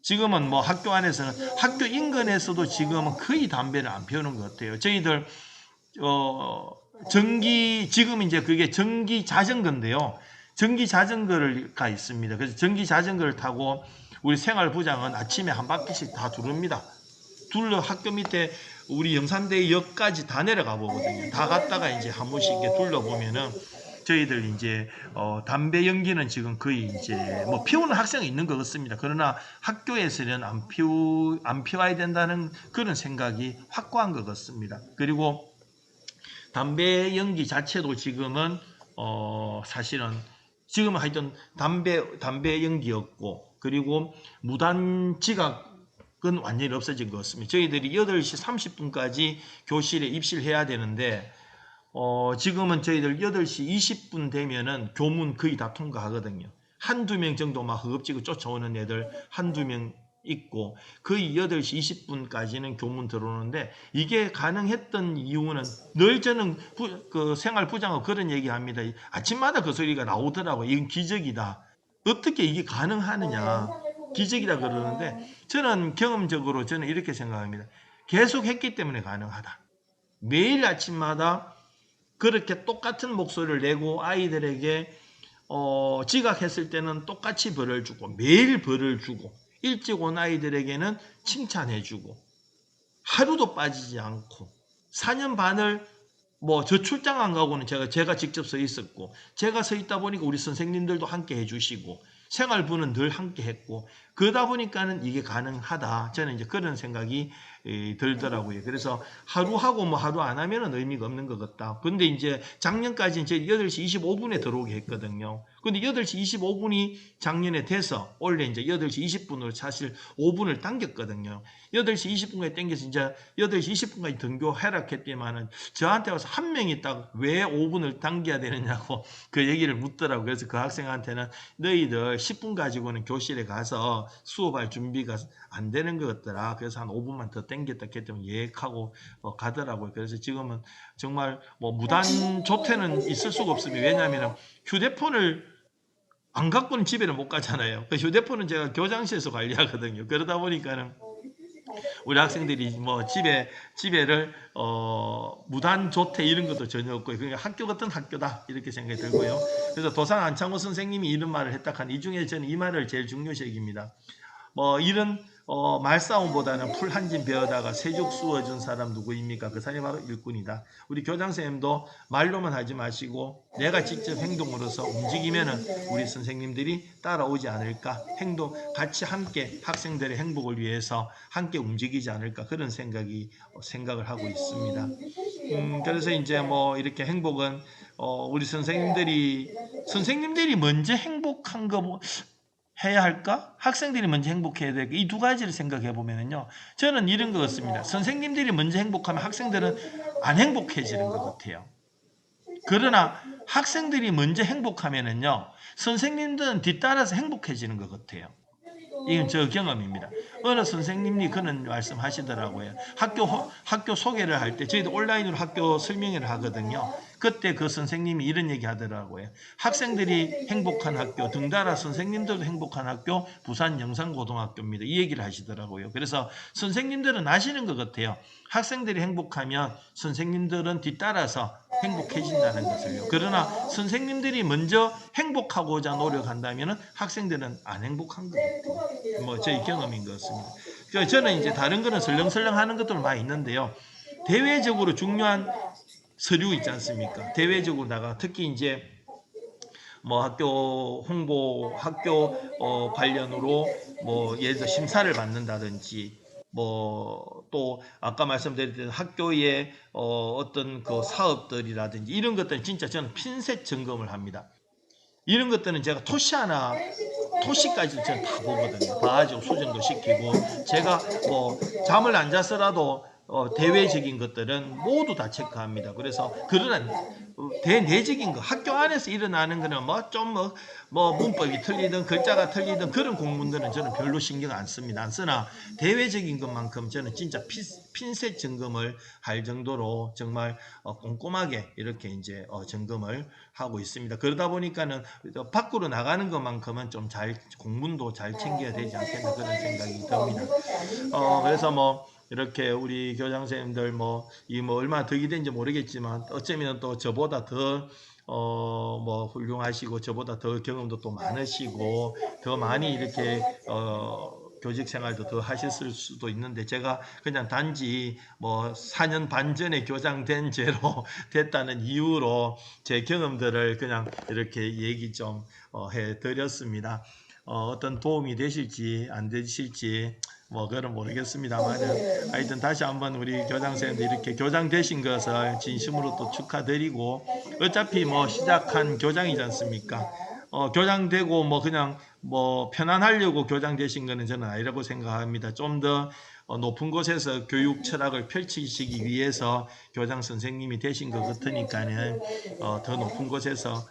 지금은 뭐 학교 안에서는 학교 인근에서도 지금은 거의 담배를 안 피우는 것 같아요. 저희들 지금 이제 그게 전기 자전거인데요. 전기 자전거가 있습니다. 그래서 전기 자전거를 타고 우리 생활부장은 아침에 한 바퀴씩 다 두릅니다. 학교 밑에 우리 영산대역까지 다 내려가 보거든요. 다 갔다가 이제 한 번씩 이렇게 둘러보면은 저희들 이제 담배 연기는 지금 거의 이제 뭐 피우는 학생이 있는 것 같습니다. 그러나 학교에서는 안 피워야 된다는 그런 생각이 확고한 것 같습니다. 그리고 담배 연기 자체도 지금은 사실은 지금은 하여튼 담배 연기였고 그리고 무단 지각은 완전히 없어진 것 같습니다. 저희들이 8시 30분까지 교실에 입실을 해야 되는데 지금은 저희들 8시 20분 되면은 교문 거의 다 통과하거든요. 한두 명 정도 막 허겁지겁 쫓아오는 애들 한두 명 있고 거의 8시 20분까지는 교문 들어오는데 이게 가능했던 이유는 늘 저는 그 생활부장하고 그런 얘기합니다. 아침마다 그 소리가 나오더라고요. 이건 기적이다. 어떻게 이게 가능하느냐. 기적이다 그러는데 저는 경험적으로 저는 이렇게 생각합니다. 계속 했기 때문에 가능하다. 매일 아침마다 그렇게 똑같은 목소리를 내고 아이들에게 지각했을 때는 똑같이 벌을 주고 매일 벌을 주고 일찍 온 아이들에게는 칭찬해주고 하루도 빠지지 않고 4년 반을 뭐 저 출장 안 가고는 제가 직접 서 있었고, 제가 서 있다 보니까 우리 선생님들도 함께 해주시고, 생활부는 늘 함께 했고, 그러다 보니까는 이게 가능하다. 저는 이제 그런 생각이 들더라고요. 그래서 하루 하고 뭐 하루 안 하면은 의미가 없는 것 같다. 근데 이제 작년까지는 저희 8시 25분에 들어오게 했거든요. 근데 8시 25분이 작년에 돼서 원래 이제 8시 20분으로 사실 5분을 당겼거든요. 8시 20분까지 당겨서 이제 8시 20분까지 등교 허락했지만은 저한테 와서 한 명이 딱 왜 5분을 당겨야 되느냐고 그 얘기를 묻더라고요. 그래서 그 학생한테는 너희들 10분 가지고는 교실에 가서 수업할 준비가 안 되는 것 같더라. 그래서 한 5분만 더 당겼다 했더니 예약하고 가더라고요. 그래서 지금은 정말 뭐 무단 조퇴는 있을 수가 없습니다. 왜냐하면 휴대폰을 안 갖고는 집에는 못 가잖아요. 그 휴대폰은 제가 교장실에서 관리하거든요. 그러다 보니까는 우리 학생들이 뭐 집에를 무단 조퇴 이런 것도 전혀 없고요. 그러니까 학교 같은 학교다 이렇게 생각이 들고요. 그래서 도산 안창호 선생님이 이런 말을 했다 한 이 중에 저는 이 말을 제일 중요시 여깁니다. 뭐 이런 말싸움보다는 풀 한 진 베어다가 새죽 쑤어준 사람 누구입니까? 그 사람이 바로 일꾼이다. 우리 교장선생님도 말로만 하지 마시고 내가 직접 행동으로서 움직이면은 우리 선생님들이 따라오지 않을까? 같이 함께 학생들의 행복을 위해서 함께 움직이지 않을까? 그런 생각을 하고 있습니다. 그래서 이제 뭐 이렇게 행복은 우리 선생님들이 먼저 행복한 거 뭐 해야 할까? 학생들이 먼저 행복해야 될까? 이 두 가지를 생각해 보면은요. 저는 이런 것 같습니다. 선생님들이 먼저 행복하면 학생들은 안 행복해지는 것 같아요. 그러나 학생들이 먼저 행복하면은요. 선생님들은 뒤따라서 행복해지는 것 같아요. 이건 저 경험입니다. 어느 선생님이 그런 말씀 하시더라고요. 학교 소개를 할 때 저희도 온라인으로 학교 설명회를 하거든요. 그때 그 선생님이 이런 얘기 하더라고요. 학생들이 행복한 학교, 등달아 선생님들도 행복한 학교, 부산 영산고등학교입니다. 이 얘기를 하시더라고요. 그래서 선생님들은 아시는 것 같아요. 학생들이 행복하면 선생님들은 뒤따라서 행복해진다는 것을요. 그러나 선생님들이 먼저 행복하고자 노력한다면 학생들은 안 행복한 것 같아요. 뭐 저희 경험인 것 같습니다. 그래서 저는 이제 다른 거는 설렁설렁 하는 것들 많이 있는데요. 대외적으로 중요한 서류 있지 않습니까? 대외적으로 특히 이제 뭐 학교 홍보, 학교 관련으로 뭐 예를 들어 심사를 받는다든지 뭐 또 아까 말씀드렸던 학교의 어떤 그 사업들이라든지 이런 것들은 진짜 저는 핀셋 점검을 합니다. 이런 것들은 제가 토시까지 저는 다 보거든요. 봐가지고 수정도 시키고 제가 뭐 잠을 안 자서라도 대외적인 것들은 모두 다 체크합니다. 그래서 그러나 대내적인 거 학교 안에서 일어나는 거는 뭐 문법이 틀리든 글자가 틀리든 그런 공문들은 저는 별로 신경 안 씁니다. 안 쓰나 대외적인 것만큼 저는 진짜 핀셋 점검을 할 정도로 정말 꼼꼼하게 이렇게 이제 점검을 하고 있습니다. 그러다 보니까는 밖으로 나가는 것만큼은 좀 공문도 잘 챙겨야 되지 않겠나 그런 생각이 듭니다. 그래서 뭐 이렇게 우리 교장 선생님들 얼마나 덕이 된지 모르겠지만 어쩌면 또 저보다 더 훌륭하시고 저보다 더 경험도 또 많으시고 더 많이 이렇게 교직 생활도 더 하셨을 수도 있는데 제가 그냥 단지 4년 반 전에 교장된 죄로 됐다는 이유로 제 경험들을 그냥 이렇게 얘기 좀 해드렸습니다. 어떤 도움이 되실지 안 되실지 그건 모르겠습니다만 하여튼 다시 한번 우리 교장 선생님들 이렇게 교장 되신 것을 진심으로 또 축하드리고 어차피 시작한 교장이지 않습니까? 교장 되고 그냥 편안하려고 교장 되신 거는 저는 아니라고 생각합니다. 좀 더 높은 곳에서 교육 철학을 펼치시기 위해서 교장 선생님이 되신 것 같으니까는 더 높은 곳에서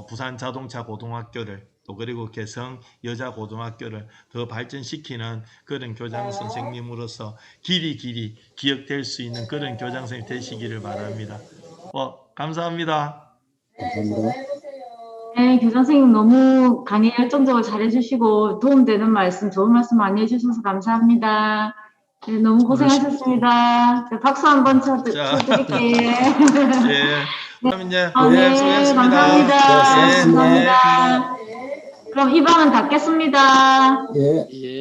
부산 자동차 고등학교를 또 그리고 개성 여자 고등학교를 더 발전시키는 그런 교장 선생님으로서 길이 기억될 수 있는 그런 교장 선생님 되시기를 바랍니다. 감사합니다. 감사합니다. 네, 교장 선생님 너무 강의 열정적으로 잘해주시고 도움되는 말씀, 좋은 말씀 많이 해주셔서 감사합니다. 네, 너무 고생하셨습니다. 박수 한번 쳐드릴게요. 예. 그럼 이제 네, 수고했습니다. 감사합니다. 수고하셨습니다. 감사합니다. 그럼 이 방은 닫겠습니다. 예. 예.